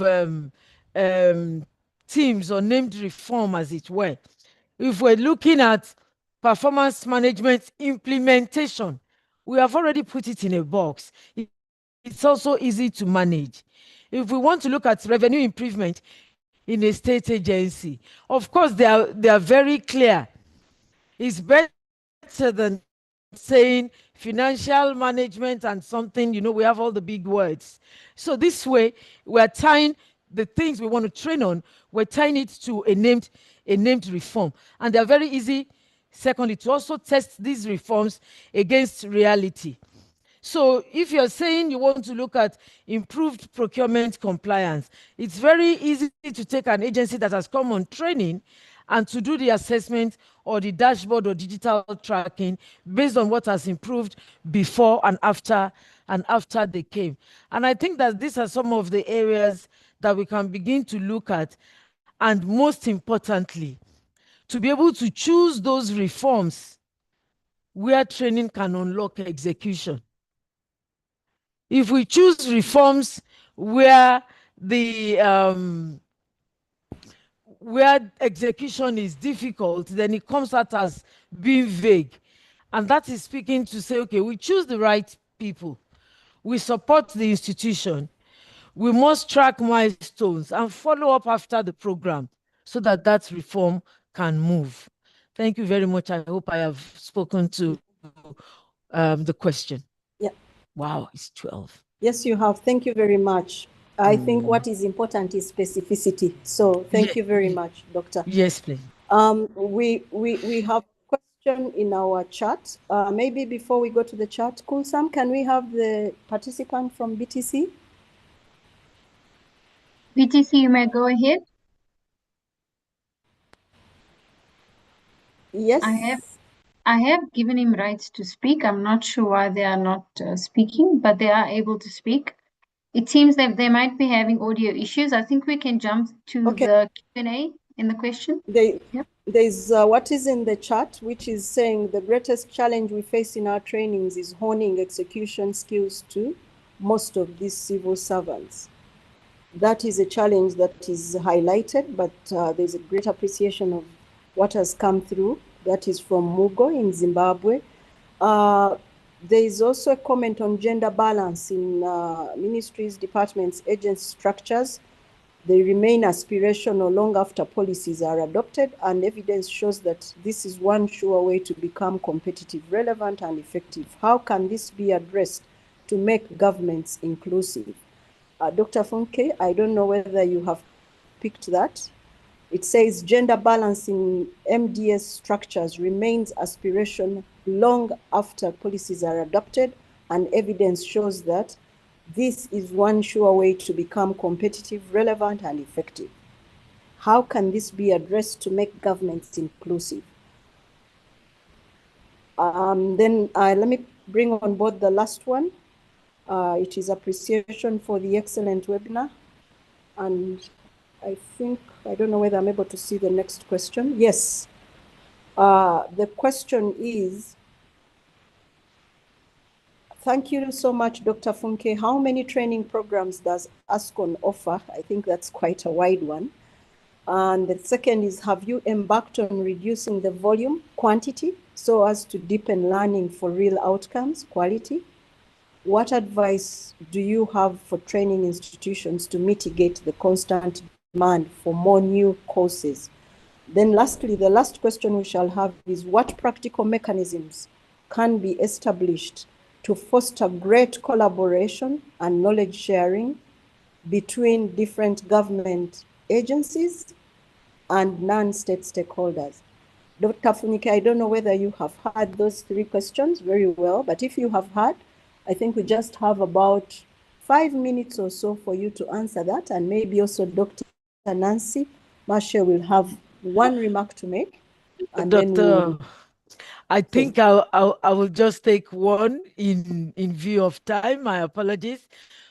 teams or named reform, as it were. If we're looking at performance management implementation, we have already put it in a box. It's also easy to manage. If we want to look at revenue improvement in a state agency, of course, they are very clear. It's better than saying financial management and something, we have all the big words. So this way, we're tying the things we want to train on, we're tying it to a named reform. And they're very easy, secondly, to also test these reforms against reality. So if you're saying you want to look at improved procurement compliance, it's very easy to take an agency that has come on training and to do the assessment or the dashboard or digital tracking based on what has improved before and after they came. And I think that these are some of the areas that we can begin to look at. And most importantly, to be able to choose those reforms where training can unlock execution. If we choose reforms where where execution is difficult, then it comes out as being vague. And that is speaking to say, okay, we choose the right people. We support the institution. We must track milestones and follow up after the program so that that reform can move. Thank you very much. I hope I have spoken to the question. Yeah. Wow, it's 12. Yes, you have. Thank you very much. I think what is important is specificity. So thank you very much, Doctor. Yes, please. We have a question in our chat. Maybe before we go to the chat, Kulsam, can we have the participant from BTC? BTC, you may go ahead. Yes. I have given him rights to speak. I'm not sure why they are not speaking, but they are able to speak. It seems that they might be having audio issues. I think we can jump to the Q&A in the question. There's what is in the chat, which is saying the greatest challenge we face in our trainings is honing execution skills to most of these civil servants. That is a challenge that is highlighted, but there's a great appreciation of what has come through. That is from Mugo in Zimbabwe. There is also a comment on gender balance in ministries, departments, agency structures. They remain aspirational long after policies are adopted, and evidence shows that this is one sure way to become competitive, relevant, and effective. How can this be addressed to make governments inclusive? Dr. Funke, I don't know whether you have picked that. It says gender balance in MDS structures remains aspiration long after policies are adopted, and evidence shows that this is one sure way to become competitive, relevant, and effective. How can this be addressed to make governments inclusive? Then let me bring on board the last one. It is appreciation for the excellent webinar. And I think, I don't know whether I'm able to see the next question. Yes. The question is, thank you so much, Dr. Funke. How many training programs does ASCON offer? I think that's quite a wide one. And the second is, have you embarked on reducing the volume, quantity, so as to deepen learning for real outcomes, quality? What advice do you have for training institutions to mitigate the constant demand for more new courses? Then lastly, the last question we shall have is, what practical mechanisms can be established to foster great collaboration and knowledge sharing between different government agencies and non-state stakeholders? Dr. Funike, I don't know whether you have heard those three questions very well, but if you have heard, I think we just have about 5 minutes or so for you to answer that, and maybe also Dr. Nancy Marshall will have one remark to make. And Doctor, I think I will just take one in view of time. My apologies.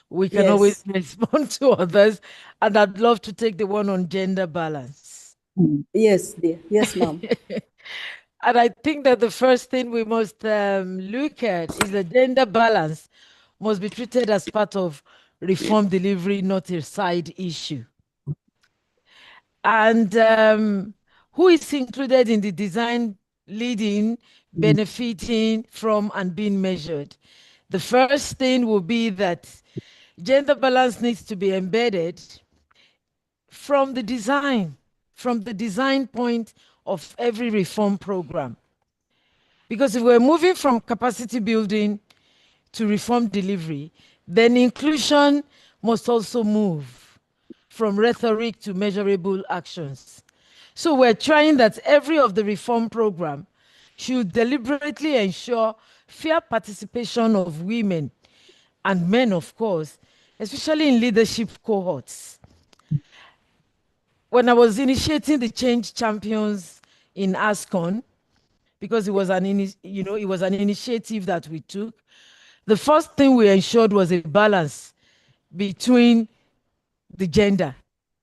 We can always respond to others, and I'd love to take the one on gender balance. Yes, dear. Yes, ma'am. And I think that the first thing we must look at is the gender balance must be treated as part of reform delivery, not a side issue. And who is included in the design, leading, benefiting from, and being measured? The first thing will be that gender balance needs to be embedded from the design point of every reform program. Because if we're moving from capacity building to reform delivery, then inclusion must also move from rhetoric to measurable actions. So we're trying that every of the reform program should deliberately ensure fair participation of women and men, of course, especially in leadership cohorts. When I was initiating the Change Champions in ASCON, because it was an initiative that we took, the first thing we ensured was a balance between the gender,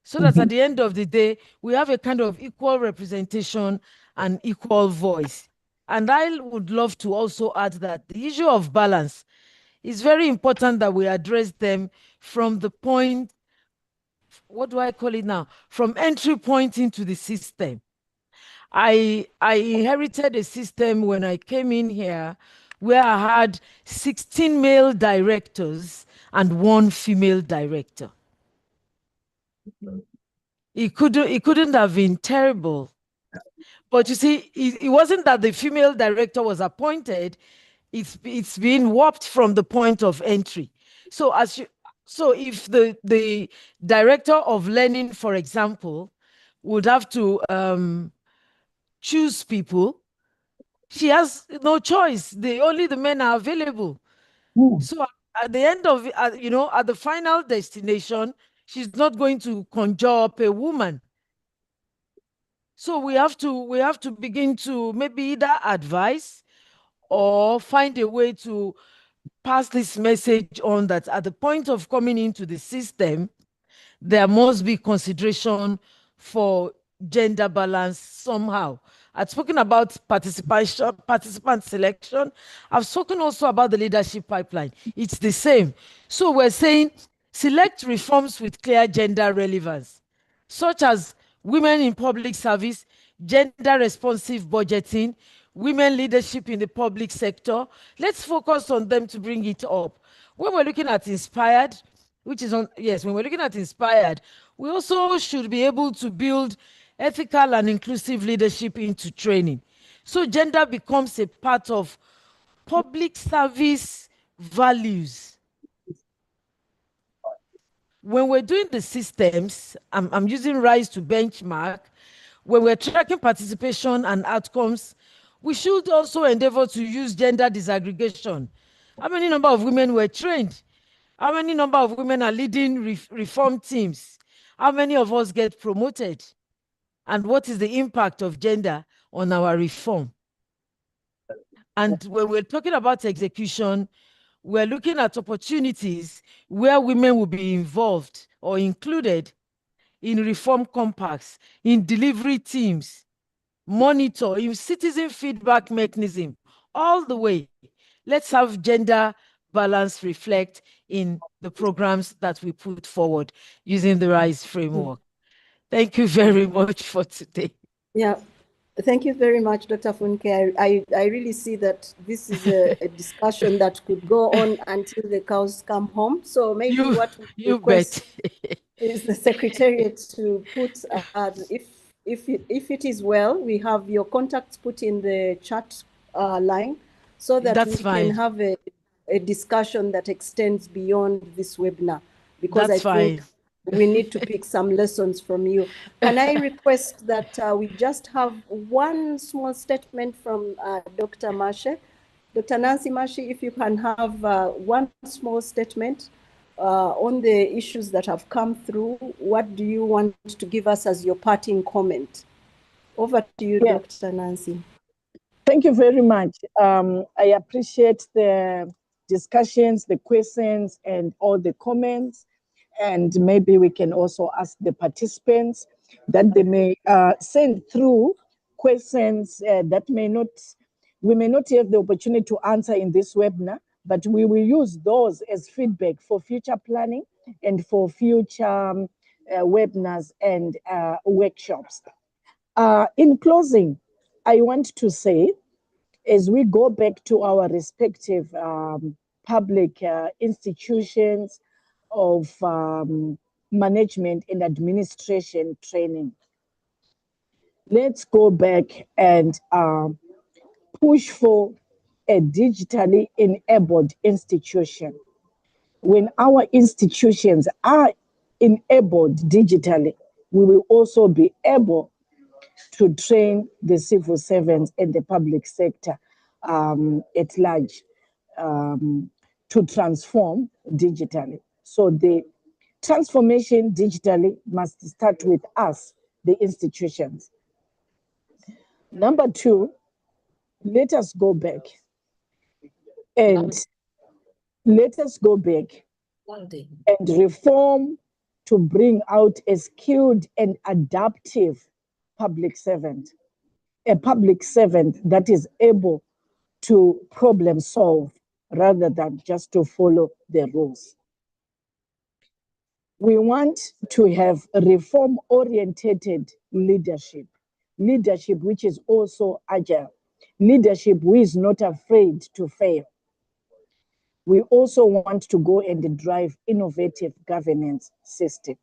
so that at the end of the day, we have a kind of equal representation and equal voice. And I would love to also add that the issue of balance is very important, that we address them from the point, what do I call it now? From entry point into the system. I inherited a system when I came in here where I had 16 male directors and 1 female director. It couldn't have been terrible. But you see, it wasn't that the female director was appointed, it's been warped from the point of entry. So if the director of learning, for example, would have to choose people, she has no choice. Only the men are available. So at the end of it, at the final destination, she's not going to conjure up a woman. So we have to begin to maybe either advise or find a way to pass this message on that at the point of coming into the system, there must be consideration for gender balance somehow. I've spoken about participant selection. I've spoken also about the leadership pipeline. It's the same. So we're saying select reforms with clear gender relevance, such as women in public service, gender responsive budgeting, women leadership in the public sector. Let's focus on them to bring it up. When we're looking at inspired, which is on, yes, when we're looking at inspired, we also should be able to build ethical and inclusive leadership into training. So gender becomes a part of public service values. When we're doing the systems, I'm using RISE to benchmark. When we're tracking participation and outcomes, we should also endeavor to use gender disaggregation. How many number of women were trained? How many number of women are leading reform teams? How many of us get promoted? And what is the impact of gender on our reform? And when we're talking about execution, we're looking at opportunities where women will be involved or included in reform compacts, in delivery teams, monitor, in citizen feedback mechanism, all the way. Let's have gender balance reflect in the programs that we put forward using the RISE framework. Thank you very much for today. Yeah, thank you very much, Dr. Funke. I really see that this is a discussion that could go on until the cows come home. So maybe what we request is the Secretariat to put, if it is well, we have your contacts put in the chat line so that we can have a discussion that extends beyond this webinar, because I think we need to pick some lessons from you. Can I request that we just have one small statement from Dr. Mashe? Dr. Nancy Mashe, if you can have one small statement on the issues that have come through, what do you want to give us as your parting comment? Over to you, Dr. Nancy. Thank you very much. I appreciate the discussions, the questions, and all the comments. And maybe we can also ask the participants that they may send through questions that we may not have the opportunity to answer in this webinar, but we will use those as feedback for future planning and for future webinars and workshops. In closing, I want to say, as we go back to our respective public institutions of management and administration training, let's go back and push for a digitally enabled institution. When our institutions are enabled digitally, we will also be able to train the civil servants and the public sector at large to transform digitally. So the transformation digitally must start with us, the institutions. Number two, let us go back and reform to bring out a skilled and adaptive public servant, a public servant that is able to problem solve rather than just to follow the rules. We want to have reform-oriented leadership which is also agile, leadership who is not afraid to fail. We also want to go and drive innovative governance system.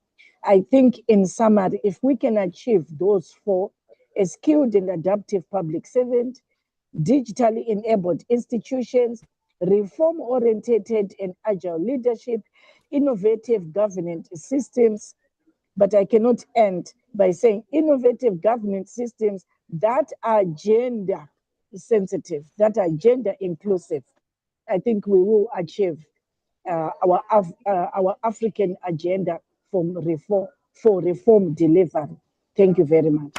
I think in summary, if we can achieve those four, a skilled and adaptive public servant, digitally enabled institutions, reform-oriented and agile leadership, innovative governance systems. But I cannot end by saying innovative governance systems that are gender sensitive, that are gender inclusive. I think we will achieve our African agenda for reform delivery. Thank you very much.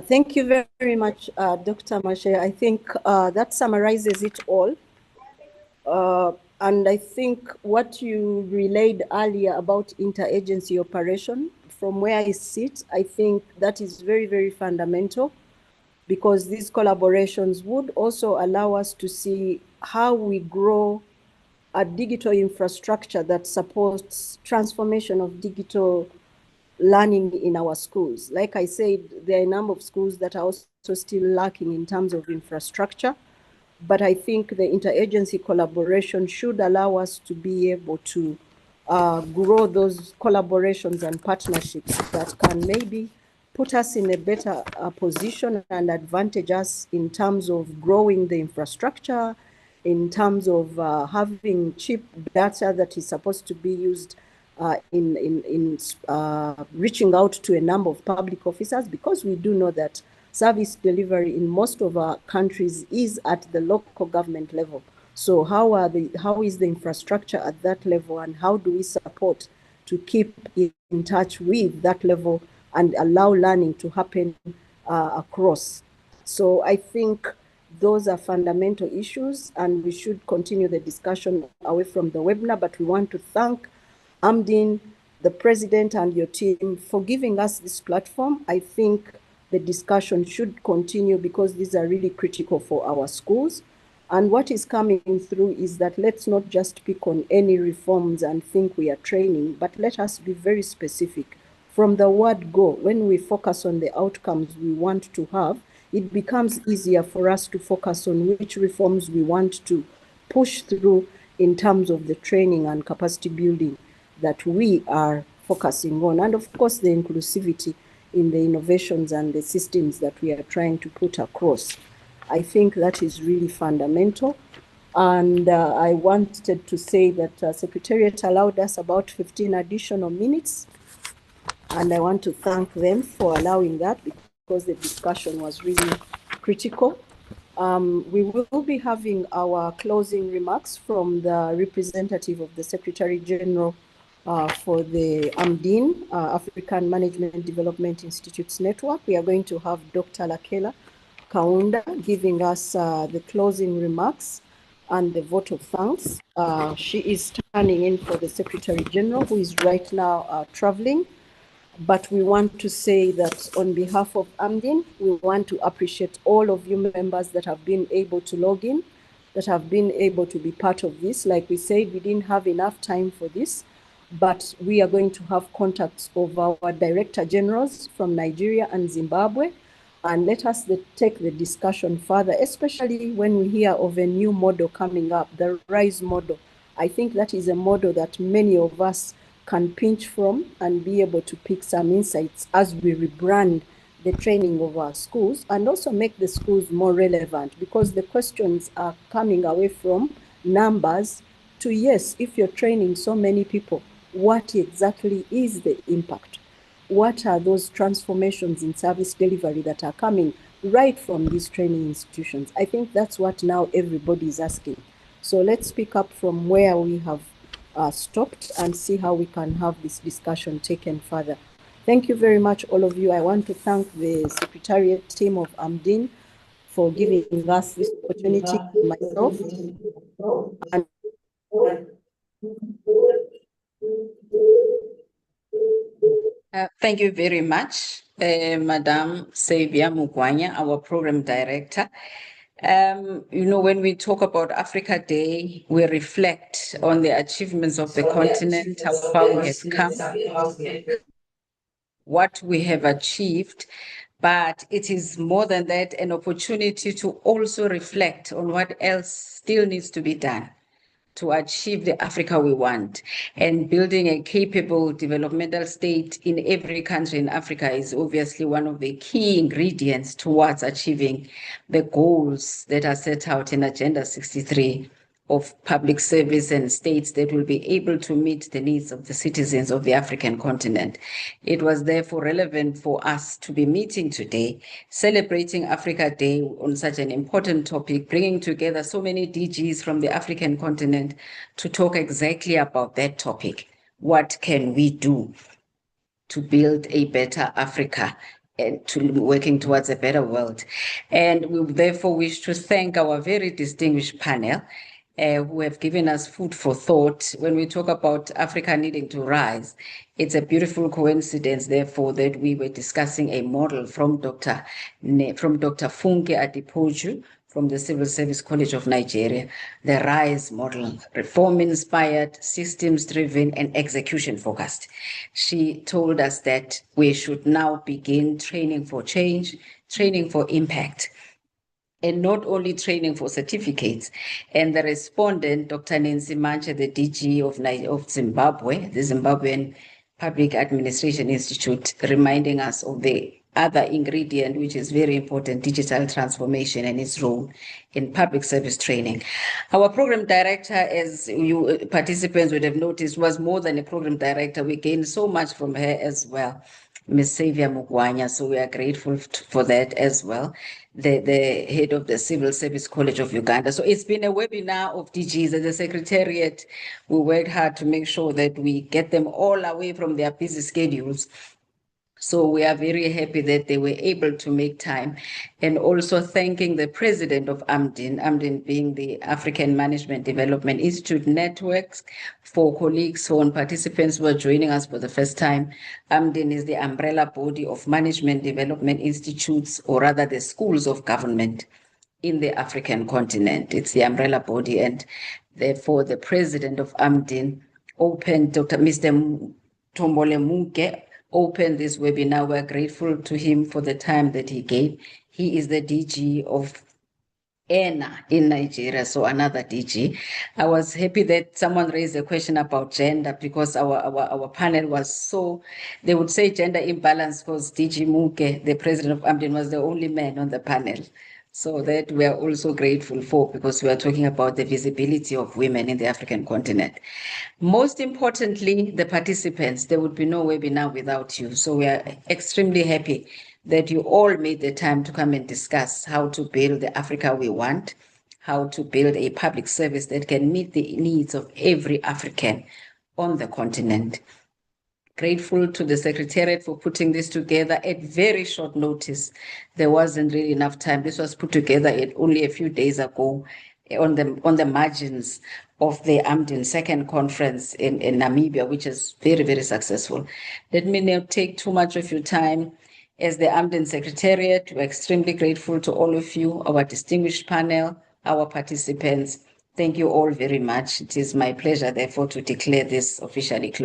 Thank you very much, Dr. Mashe. I think that summarizes it all. And I think what you relayed earlier about interagency operation, from where I sit, I think that is very, very fundamental, because these collaborations would also allow us to see how we grow a digital infrastructure that supports transformation of digital learning in our schools. Like I said, there are a number of schools that are also still lacking in terms of infrastructure, but I think the interagency collaboration should allow us to be able to grow those collaborations and partnerships that can maybe put us in a better position and advantage us in terms of growing the infrastructure, in terms of having cheap data that is supposed to be used in reaching out to a number of public officers, because we do know that service delivery in most of our countries is at the local government level. So how is the infrastructure at that level, and how do we support to keep in touch with that level and allow learning to happen across? So I think those are fundamental issues, and we should continue the discussion away from the webinar. But we want to thank AMDIN, the president, and your team for giving us this platform. I think the discussion should continue, because these are really critical for our schools. And what is coming through is that let's not just pick on any reforms and think we are training, but let us be very specific. From the word go, when we focus on the outcomes we want to have, it becomes easier for us to focus on which reforms we want to push through in terms of the training and capacity building that we are focusing on. And of course, the inclusivity in the innovations and the systems that we are trying to put across. I think that is really fundamental. And I wanted to say that Secretariat allowed us about 15 additional minutes. And I want to thank them for allowing that, because the discussion was really critical. We will be having our closing remarks from the representative of the Secretary General for the AMDIN, African Management Development Institutes Network. We are going to have Dr. Lakela Kaunda giving us the closing remarks and the vote of thanks. She is standing in for the Secretary General, who is right now traveling. But we want to say that on behalf of AMDIN, we want to appreciate all of you members that have been able to log in, that have been able to be part of this. Like we said, we didn't have enough time for this, but we are going to have contacts of our Director Generals from Nigeria and Zimbabwe. And let us take the discussion further, especially when we hear of a new model coming up, the RISE model. I think that is a model that many of us can pinch from and be able to pick some insights as we rebrand the training of our schools, and also make the schools more relevant, because the questions are coming away from numbers to, yes, if you're training so many people, what exactly is the impact? What are those transformations in service delivery that are coming right from these training institutions? I think that's what now everybody is asking. So let's pick up from where we have stopped and see how we can have this discussion taken further. Thank you very much, all of you. I want to thank the Secretariat team of AMDIN for giving us this opportunity, myself. And thank you very much, Madam Xavier Mugwanya, our program director. You know, when we talk about Africa Day, we reflect on the achievements of the continent, how far we have come, what we have achieved, but it is more than that, an opportunity to also reflect on what else still needs to be done. to achieve the Africa we want. And building a capable developmental state in every country in Africa is obviously one of the key ingredients towards achieving the goals that are set out in Agenda 63 of public service and states that will be able to meet the needs of the citizens of the African continent. It was therefore relevant for us to be meeting today, celebrating Africa Day on such an important topic, bringing together so many DGs from the African continent to talk exactly about that topic. What can we do to build a better Africa and to working towards a better world? And we therefore wish to thank our very distinguished panel who have given us food for thought. When we talk about Africa needing to rise, it's a beautiful coincidence, therefore, that we were discussing a model from Dr. Funke Adipoju from the Civil Service College of Nigeria, the RISE model, reform-inspired, systems-driven, and execution-focused. She told us that we should now begin training for change, training for impact, and not only training for certificates. And the respondent, Dr. Nancy Manche, the DG of Zimbabwe, the Zimbabwean Public Administration Institute, reminding us of the other ingredient, which is very important, digital transformation and its role in public service training. Our program director, as you participants would have noticed, was more than a program director. We gained so much from her as well, Ms. Savia Mugwanya, so we are grateful for that as well, the head of the Civil Service College of Uganda. So it's been a webinar of DGs. As a secretariat, we worked hard to make sure that we get them all away from their busy schedules. So we are very happy that they were able to make time, and also thanking the president of AMDIN, AMDIN being the African Management Development Institute Networks. For colleagues and participants who are joining us for the first time, AMDIN is the umbrella body of management development institutes, or rather the schools of government in the African continent. It's the umbrella body, and therefore the president of AMDIN opened, Mr. Tombole Munke, opened this webinar. We're grateful to him for the time that he gave. He is the DG of ENA in Nigeria, so another DG. I was happy that someone raised a question about gender, because our panel was so, they would say gender imbalance, because DG Munke, the president of AMDIN, was the only man on the panel. So that we are also grateful for, because we are talking about the visibility of women in the African continent. Most importantly, the participants, there would be no webinar without you. So we are extremely happy that you all made the time to come and discuss how to build the Africa we want, how to build a public service that can meet the needs of every African on the continent. Grateful to the Secretariat for putting this together at very short notice. There wasn't really enough time. This was put together only a few days ago on the margins of the AMDIN second conference in Namibia, which is very, very successful. Let me not take too much of your time. As the AMDIN Secretariat, we're extremely grateful to all of you, our distinguished panel, our participants. Thank you all very much. It is my pleasure, therefore, to declare this officially closed.